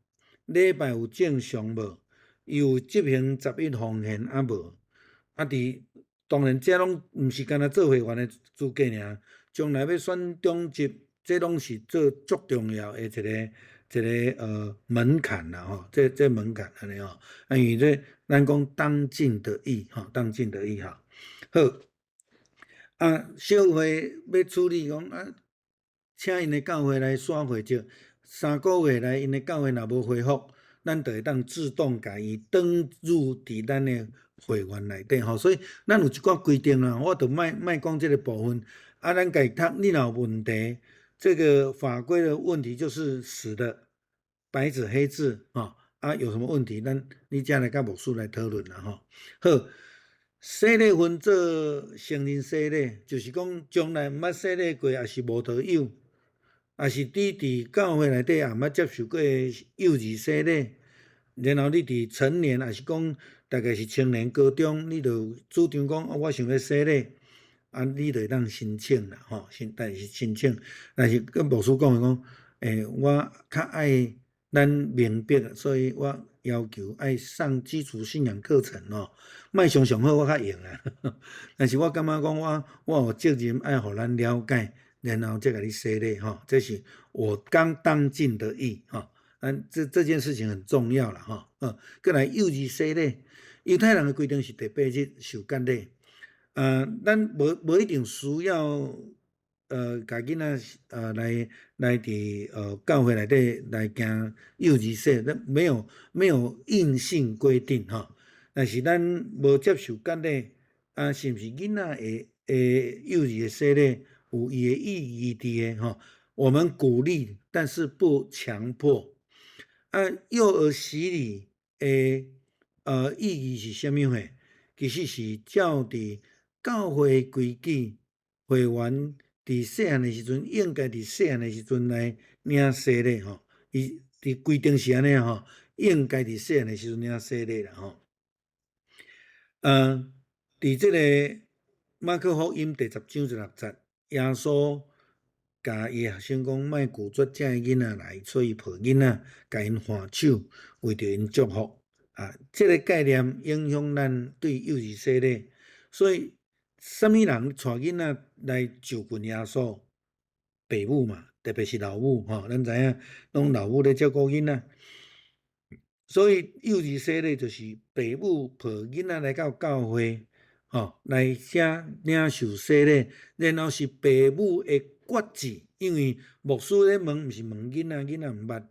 礼拜有正常无，伊有执行11奉献无，当然这拢毋是干那做会员的资格尔，将来要选中级，这拢是做足重要的一个门槛啦这门槛安尼因为这咱讲当尽的义当尽的义好。小会要处理讲请因的教会来刷会籍，3个月来因的教会若无回复，咱就会当自动甲伊登入伫咱的会员内底所以咱有一寡规定啦，我就莫讲这个部分咱家己读，你若有问题，这个法规的问题就是死的，白纸黑字有什么问题，你才来甲牧师来讨论啦好。洗礼分做成人洗礼，就是讲将来毋捌洗礼过，也是无头有，也是你伫教会内底也毋捌接受过幼儿洗礼，然后你伫成年，也是讲大概是青年高中，你就主张讲我想要洗礼，你就会当申请啦但是申请，但是跟牧师讲我较爱咱明白，所以我要求爱上基础信仰课程莫常常好，我较用但是我感觉讲我有责任爱互咱了解，然后再甲你洗礼这是我刚当尽的意这件事情很重要啦过来幼儿洗礼，犹太人的规定是第8日受割礼，咱无一定需要甲囡仔来伫教会内底来行幼儿洗，咱没有硬性规定但是咱无接受割礼是毋是囡仔会幼儿的洗礼有伊的意义伫的我们鼓励，但是不强迫幼儿洗礼的意义是啥物货？其实是照伫教会规矩，会员伫细汉的时阵，应该伫细汉的时阵来领洗礼伊伫规定是安尼应该伫细汉的时阵领洗礼啦伫这个马可福音第10章16节，耶稣甲伊学生讲，莫拒绝这个囡仔来，所以抱囡仔，甲因换手，为着因祝福这个概念影响咱对幼儿洗礼，所以什么人带囡仔来就近耶稣？爸母嘛，特别是老母咱知影，拢老母咧照顾囡仔，所以幼儿洗礼就是爸母抱囡仔来到教会来遮领受洗礼，然后是爸母的决志，因为牧师咧问，毋是问囡仔，囡仔毋捌，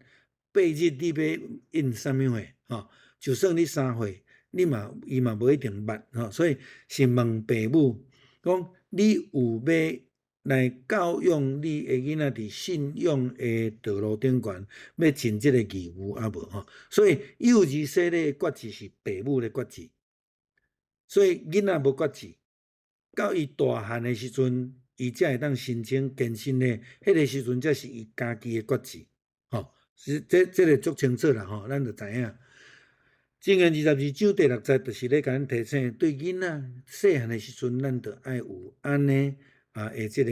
日你要印啥物货吼，就算你3岁，伊嘛无一定捌吼，所以是问父母讲，你有要来教育你的囡仔伫信仰的道路顶悬，要尽这个义务啊无吼？所以幼儿洗礼的决志是父母的决志，所以囡仔无决志，到伊大汉的时阵，伊才会当申请更新的，迄个时阵才是伊家己的决志，吼，这个足清楚啦吼，咱就知影。正言22章第6节，就是咧甲咱提醒，对囡仔细汉的时阵，咱着爱有安尼的这个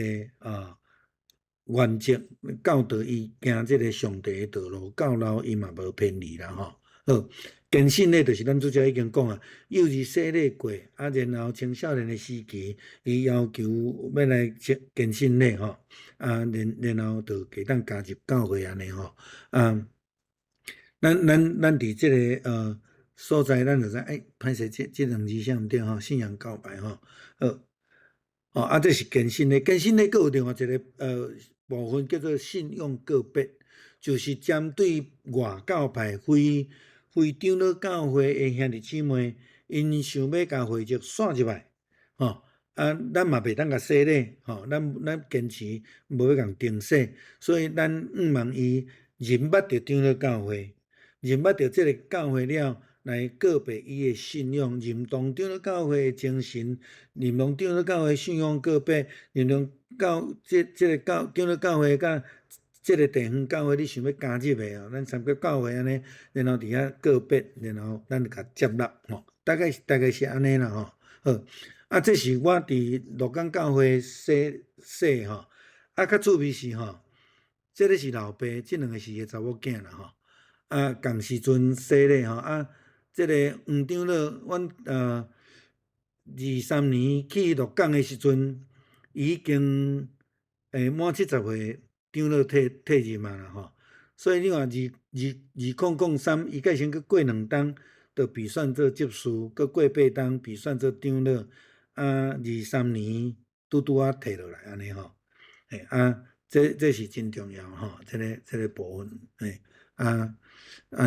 原则，教导伊行这个上帝的道路，到老伊嘛无偏离啦吼。好，更新咧，就是咱拄则已经讲啊，幼儿洗礼过，然后青少年的时期，伊要求要来更新咧吼，然后就给当加入教会安尼吼，咱伫这个所在，咱就知歹势这两字啥毋对吼，信仰告白吼，这是更新的，更新的佫有另外一个部分叫做信用告别，就是针对外教派非长老教会的兄弟姊妹，因想要甲会籍线入来，咱嘛袂当甲洗礼，咱坚持无要共定洗，所以咱望伊认捌着长老教会。认捌到这个教会了，来告别伊的信仰，认同长老教会的精神，认同长老教会信仰告别，认同这个长老教会甲这个地方教会，你想要加入的哦，咱三个教会安尼，然后伫遐告别，然后咱就甲接纳吼，大概是安尼啦吼。好，这是我伫鹿港教会说吼，较趣味是吼，这个是老爸，这两个是个查某囝啦吼。共时阵洗礼吼，这个黄长老，阮23年去鹿港的时阵，已经满70岁，长老退任嘛啦吼。所以你看2003，伊计先去过2冬，就被选做执事，佮过8冬被选做长老，23年拄啊退落来安尼吼。这是真重要吼，这个部分，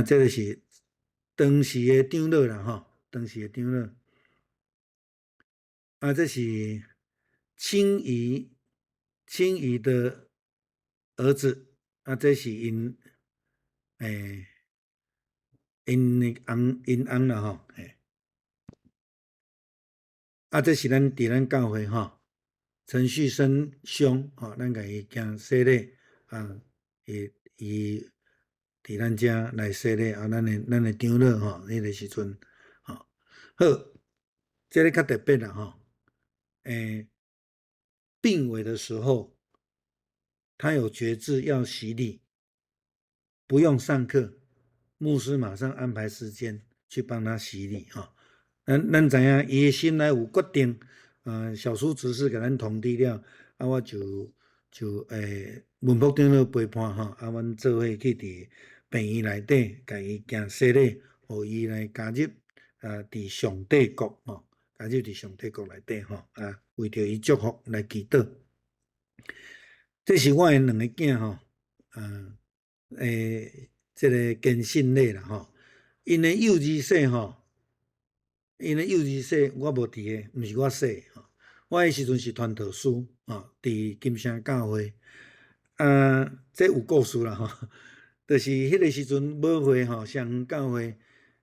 这个是当时的长老啦吼，当时的长老，这是清姨的儿子，这是因翁啦吼，这是伫咱教会吼，陈旭生兄吼，咱甲伊行洗礼伊伫咱遮来洗礼咱的长老吼，迄个时阵吼，好，这个较特别啦吼，病危的时候，他有决志要洗礼，不用上课，牧师马上安排时间去帮他洗礼吼。咱知影伊的心内有决定，小叔执事甲咱通知了，我就文福长老陪伴吼，阮做伙去伫病院内底，甲伊行洗礼，互伊来加入伫上帝国吼，加入伫上帝国内底吼，为着伊祝福来祈祷。这是我的2个囝吼，这个坚信礼啦吼，因的幼儿洗吼。因为幼儿洗我无伫个，毋是我洗吼。我迄时阵是传道师伫金城教会。这有故事啦吼，就是迄个时阵母会吼，双园教会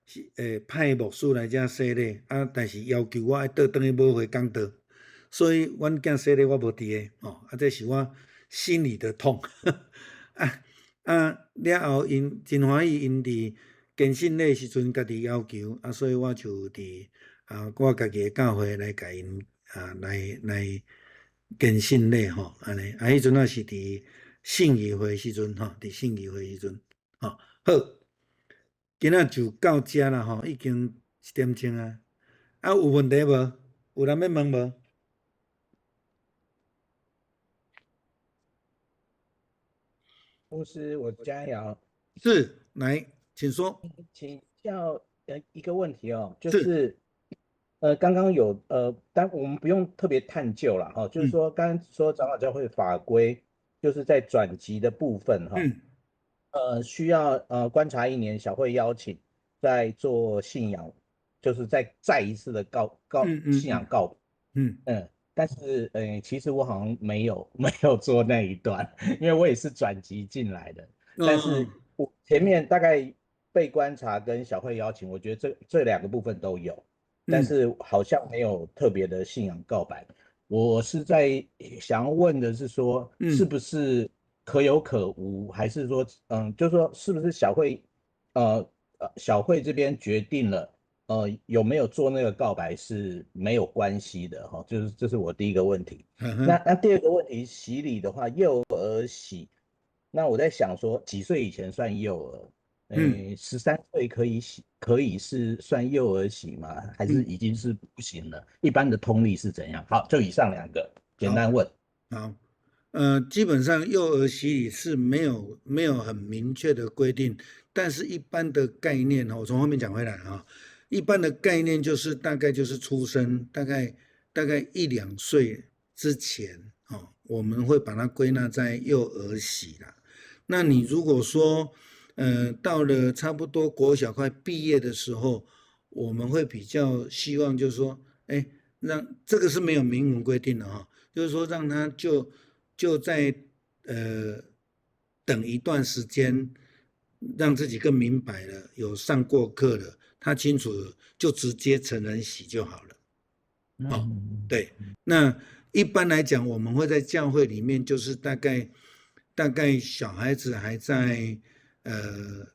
是派牧师来遮洗礼，但是要求我爱倒转去母会讲道，所以阮囝洗礼我无伫个吼，这是我心里的痛。了后因真欢喜，因伫更新礼时阵，家己要求所以我就伫我家己的教会来甲因来更新礼吼，安尼迄阵是伫信义会时阵吼，伫信义会时阵吼。好，今仔就到遮啦吼，已经1点钟啊。有问题无？有人要问无？牧师，我加瑶是，来，请说。请教一个问题哦，就是刚刚有但我们不用特别探究啦哈，就是说刚刚说长老教会法规，就是在转籍的部分哈，需要观察1年，小会邀请再做信仰，就是再一次的信仰告白。但是其实我好像没有做那一段，因为我也是转籍进来的。但是我前面大概被观察跟小会邀请，我觉得这2个部分都有，但是好像没有特别的信仰告白。我是在想要问的是说，是不是可有可无，还是说，就是说是不是小会这边决定了，有没有做那个告白是没有关系的哈，就是这是我第一个问题。那第二个问题，洗礼的话，幼儿洗，那我在想说，几岁以前算幼儿？13岁可以是算幼儿洗吗？还是已经是不行了？一般的通例是怎样？好，就以上2个简单问。好，基本上幼儿洗礼是没有很明确的规定，但是一般的概念我从后面讲回来啊，一般的概念就是大概就是出生大概1、2岁之前我们会把它归纳在幼儿洗啦。那你如果说到了差不多国小快毕业的时候，我们会比较希望就是说，让这个是没有明文规定的就是说让他就在等一段时间，让自己更明白了，有上过课了，他清楚了，就直接成人洗就好了。对，那一般来讲，我们会在教会里面，就是大概小孩子还在1、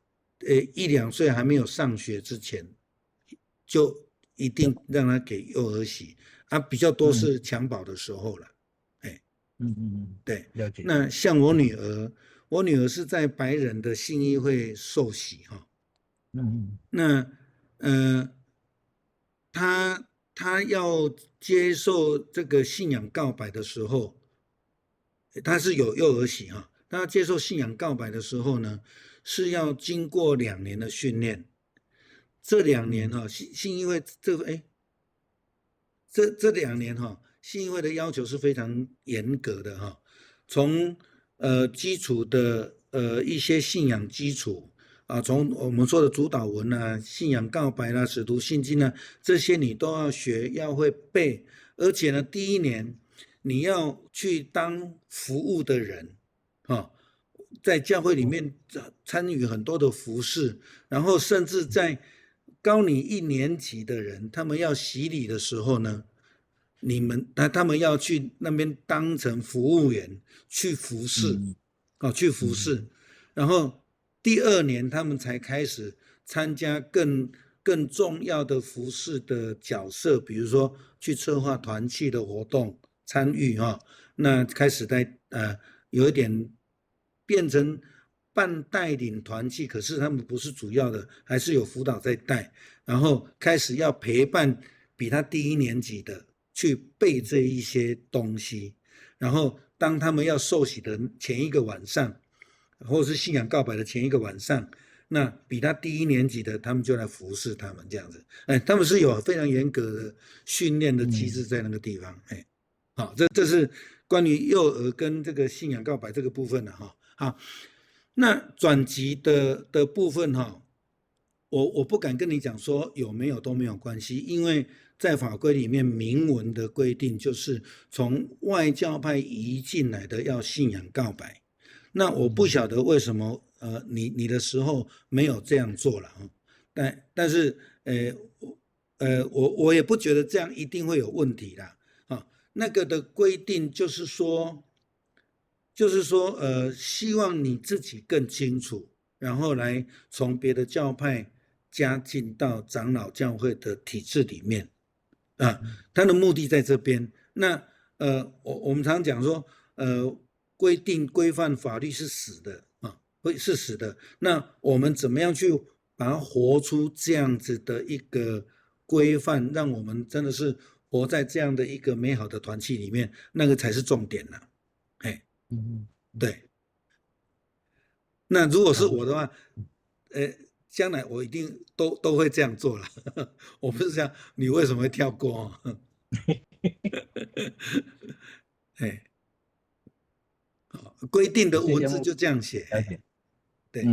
2岁还没有上学之前，就一定让他给幼儿洗比较多是襁褓的时候了。对，了解。那像我女儿是在白人的信义会受洗那他要接受这个信仰告白的时候，他是有幼儿洗他接受信仰告白的时候呢，是要经过2年的训练。这2年信义会这2年信义会的要求是非常严格的从基础的一些信仰基础从我们说的主导文信仰告白使徒信经这些你都要学，要会背，而且呢，第1年你要去当服务的人在教会里面参与很多的服事，然后甚至在高你1年级的人，他们要洗礼的时候呢，他们要去那边当成服务员去服侍去服侍，然后第2年他们才开始参加更重要的服侍的角色，比如说去策划团契的活动参与那开始在有一点变成半带领团契，可是他们不是主要的，还是有辅导在带，然后开始要陪伴比他低1年级的去背这一些东西，然后当他们要受洗的前一个晚上，或是信仰告白的前一个晚上，那比他低1年级的他们就来服侍他们这样子，他们是有非常严格的训练的机制在那个地方，好，这是关于幼儿跟这个信仰告白这个部分的好，那转籍的部分我不敢跟你讲说有没有都没有关系，因为在法规里面明文的规定就是从外教派移进来的要信仰告白。那我不晓得为什么你的时候没有这样做了但是我也不觉得这样一定会有问题啦那个的规定就是说希望你自己更清楚，然后来从别的教派加进到长老教会的体制里面他的目的在这边。那我们常讲说规定规范法律是死的是死的，那我们怎么样去把它活出这样子的一个规范，让我们真的是活在这样的一个美好的团契里面，那个才是重点啦对。那如果是我的话将来我一定都会这样做了我不是这样，你为什么会跳过规定的文字就这样写对。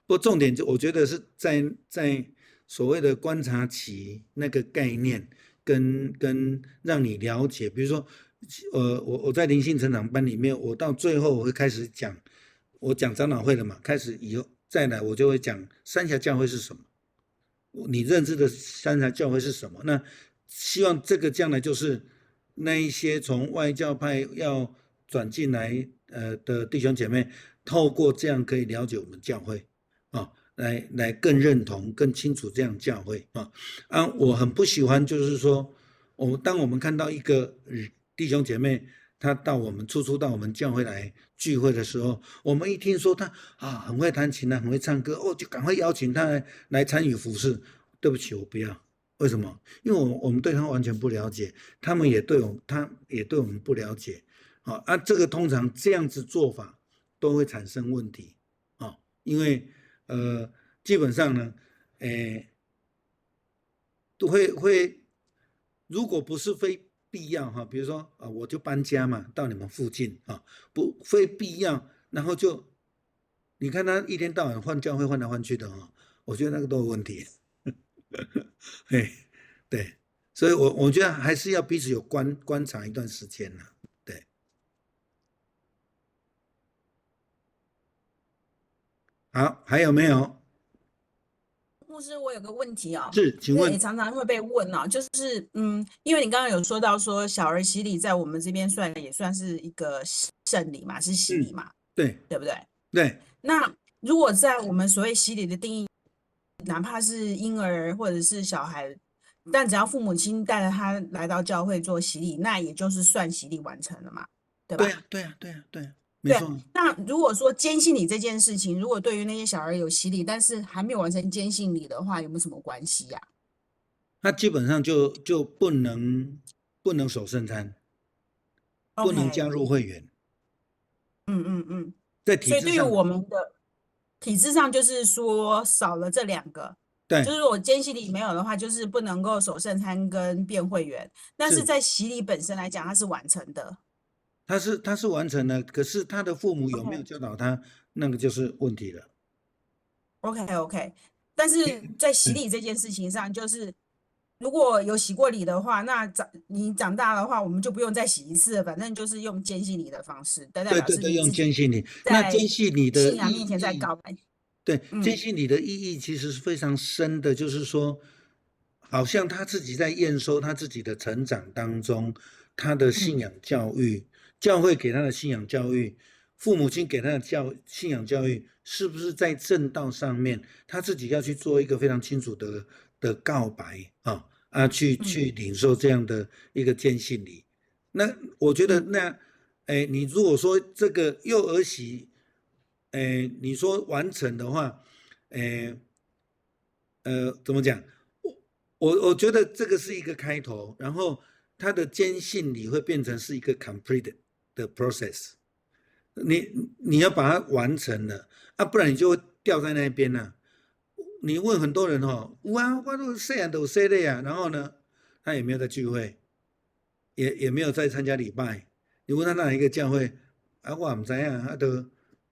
不过重点我觉得是在所谓的观察期那个概念跟让你了解，比如说，我在灵性成长班里面，我到最后我会开始讲，我讲长老会了嘛，开始以后再来我就会讲三峡教会是什么，你认知的三峡教会是什么？那希望这个将来就是那一些从外教派要转进来的弟兄姐妹，透过这样可以了解我们教会。来更认同、更清楚这样教会我很不喜欢，就是说，当我们看到一个弟兄姐妹，他初初到我们教会来聚会的时候，我们一听说他很会弹琴啊，很会唱歌，就赶快邀请他来参与服事。对不起，我不要。为什么？因为我们对他完全不了解，他也对我们不了解。这个通常这样子做法都会产生问题因为基本上呢，都会，如果不是非必要比如说我就搬家嘛，到你们附近不非必要，然后你看他一天到晚换教会换来换去的我觉得那个都有问题。对，所以我觉得还是要彼此有观察一段时间了。对，好，还有没有？牧师，我有个问题是，请问。也常常会被问就是因为你刚刚有说到说小儿洗礼在我们这边也算是一个圣礼嘛，是洗礼嘛，对不对？对。那如果在我们所谓洗礼的定义，哪怕是婴儿或者是小孩，但只要父母亲带着他来到教会做洗礼，那也就是算洗礼完成了嘛，对吧？对啊，没错。那如果说坚信礼这件事情，如果对于那些小孩有洗礼，但是还没有完成坚信礼的话，有没有什么关系呀？他基本上就不能守圣餐，不能加入会员。在体制上，所以对于我们的体制上，就是说少了这两个。对，就是我坚信礼没有的话，就是不能够守圣餐跟变会员。但是在洗礼本身来讲，它是完成的。他是完成了，可是他的父母有没有教导他，那个就是问题了。OK， 但是在洗礼这件事情上，就是如果有洗过礼的话，那你长大的话，我们就不用再洗一次了，反正就是用坚信礼的方式，代表是对，用坚信礼。那坚信礼的信仰面前在告白。对，坚信礼的意义其实是非常深的，就是说，好像他自己在验收他自己的成长当中，他的信仰教育，教会给他的信仰教育，父母亲给他的信仰教育，是不是在正道上面，他自己要去做一个非常清楚的告白去领受这样的一个坚信礼。那我觉得你如果说这个幼儿洗，你说完成的话，怎么讲？我觉得这个是一个开头，然后它的坚信礼会变成是一个 complete 的 process。你要把它完成了不然你就会掉在那边了。你问很多人哇，我都这样都说的呀，然后呢，他也没有在聚会，也没有在参加礼拜。你问他哪一个教会我不知道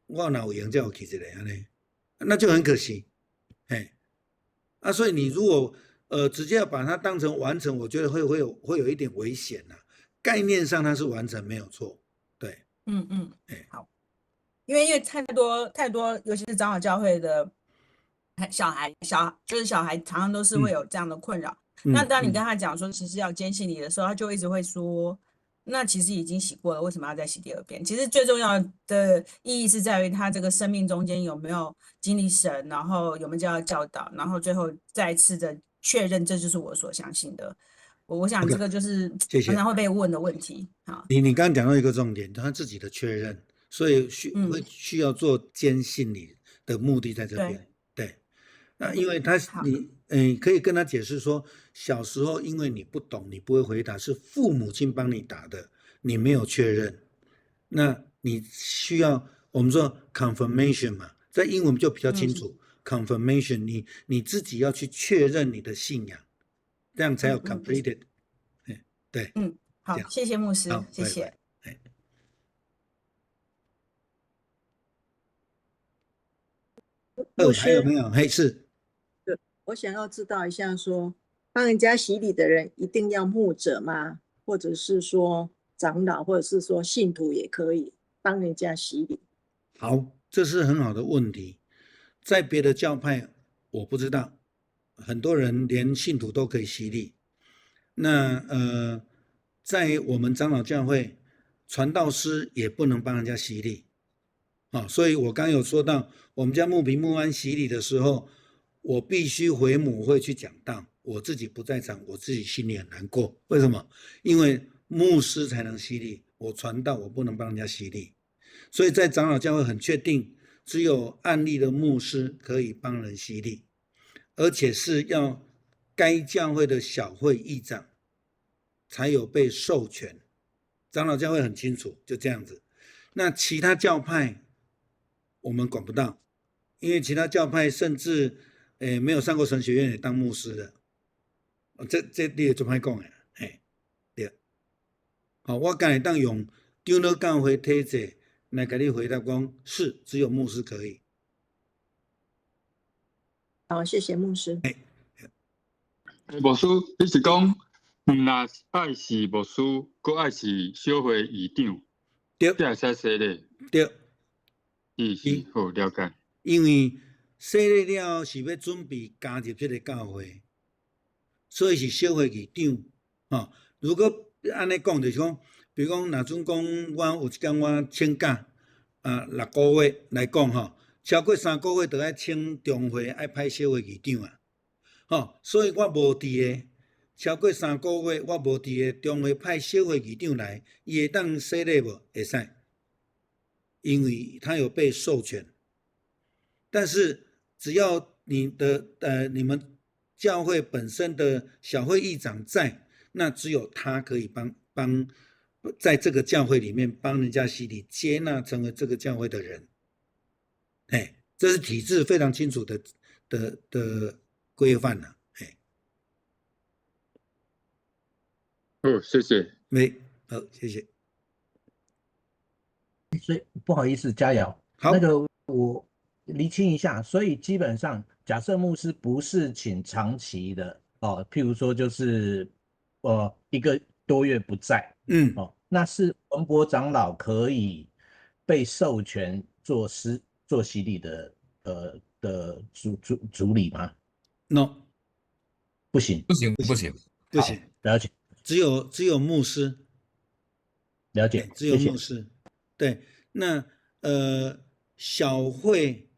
我哪有闲才有去一个那就很可惜。所以你如果直接要把它当成完成，我觉得会有一点危险概念上它是完成没有错，对。好，因为太多，尤其是长老教会的小孩常常都是会有这样的困扰。那当你跟他讲说，其实要坚信你的时候，他就一直会说，那其实已经洗过了，为什么要再洗第二遍？其实最重要的意义是在于他这个生命中间有没有经历神，然后有没有教导，然后最后再次的确认，这就是我所相信的。我想这个就是常常会被问的问题。好，你刚刚讲到一个重点，他自己的确认，所以需要做坚信你的目的在这边。对，那因为你可以跟他解释说，小时候因为你不懂，你不会回答，是父母亲帮你打的，你没有确认，那你需要我们说 confirmation 嘛，在英文就比较清楚，confirmation，你自己要去确认你的信仰。这样才有 completed。对。好，谢谢牧师，谢谢。还有没有？嘿，是。我想要知道一下说，帮人家洗礼的人一定要牧者吗？或者是说长老，或者是说信徒也可以帮人家洗礼？好，这是很好的问题。在别的教派我不知道，很多人连信徒都可以洗礼。那在我们长老教会，传道师也不能帮人家洗礼啊。所以我刚有说到，我们家牧平牧安洗礼的时候，我必须回母会去讲道，我自己不在场，我自己心里很难过。为什么？因为牧师才能洗礼，我传道我不能帮人家洗礼。所以在长老教会很确定，只有案例的牧师可以帮人洗礼，而且是要该教会的小会议长才有被授权。长老教会很清楚，就这样子。那其他教派我们管不到，因为其他教派甚至没有上过神学院也当牧师的。这你也做歹讲的，对。好，我刚才当用长老教会体制来给你回答讲，是只有牧师可以。好，谢谢牧师。牧师，你是讲，若爱是牧师，佮爱是小会议长，对，才会使洗礼。对，是好了解。因为洗礼了是要准备加入这个教会，所以是小会议长。如果安尼讲，就是讲，比如讲，若准讲我有一天我请假6个月来讲超过3个月就要请中会，要派小会议长所以我无伫个超过3个月，我无伫个中会派小会议长来，伊会当洗礼无？会使，因为他有被授权。但是只要你们教会本身的小会议长在，那只有他可以帮在这个教会里面帮人家洗礼，接纳成为这个教会的人。这是体制非常清楚的规范了。好，谢谢。好，谢谢。所以不好意思，佳瑶，那个我厘清一下，所以基本上假设牧师不是请长期的譬如说就是1个多月不在，那是文博长老可以被授权做洗礼的主理吗 ？No， 不行，不行。了解，只有牧师，了解，只有牧师。对，那小会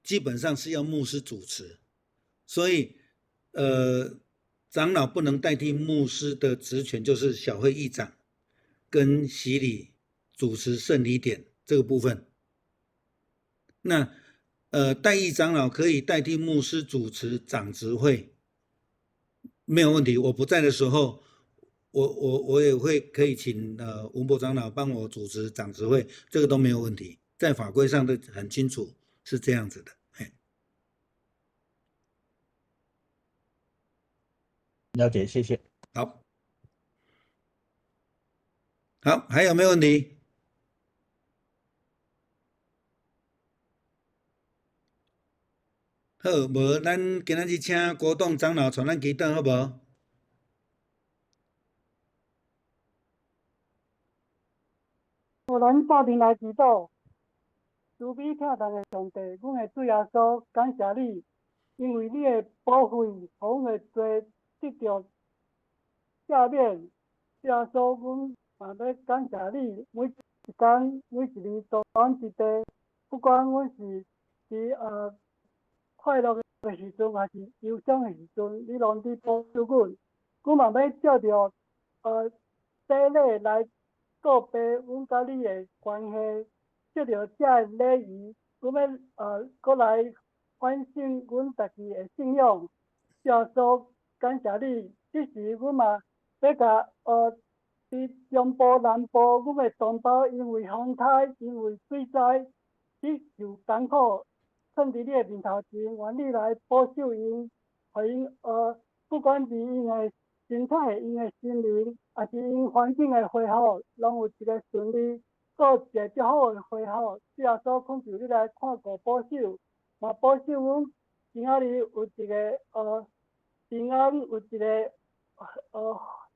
基本上是要牧师主持，所以长老不能代替牧师的职权，就是小会议长跟洗礼主持圣礼典这个部分。那代议长老可以代替牧师主持长执会，没有问题。我不在的时候，我也可以请文博长老帮我主持长执会，这个都没有问题，在法规上都很清楚是这样子的。了解，谢谢。好，还有没有问题？好，无咱今仔日请郭董长老传咱祈祷，好无？咱打阵来祈祷，慈悲疼痛的上帝，阮的主耶稣，感谢你，因为你的保护，互阮的罪得到赦免。耶稣，阮嘛要感谢你，每一天、每一年、都阮一地，不管阮是伫快乐的时阵，还是忧伤的时阵，你拢伫保佑阮。阮嘛要照着洗礼来告白阮甲你的关系，借着这礼仪，阮要过来反省阮家己的信仰。耶稣，感谢你，这时阮嘛要甲伫中部、南部，阮的同胞因为风灾、因为水灾，去受艰苦，趁伫你的面头前，愿你来保守因，互因不管是因的身体、因的心灵，还是因环境的恢复，拢有一个顺利。做一个较好诶会吼，主耶稣恳求你来看顾保守，嘛保守阮今仔日有一个平安，有一个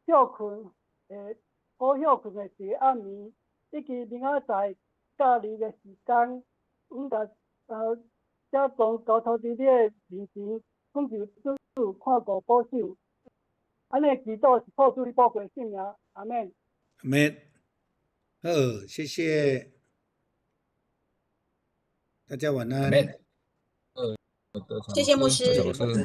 休困诶好休困诶一个暗暝，以及明仔载假日诶时间，阮甲遮从交托伫你诶面前，恳求主看顾保守。安尼祈祷是靠主你宝贵性命，阿免。阿免。好，谢谢大家晚安。阿免。谢谢牧师。谢谢牧师。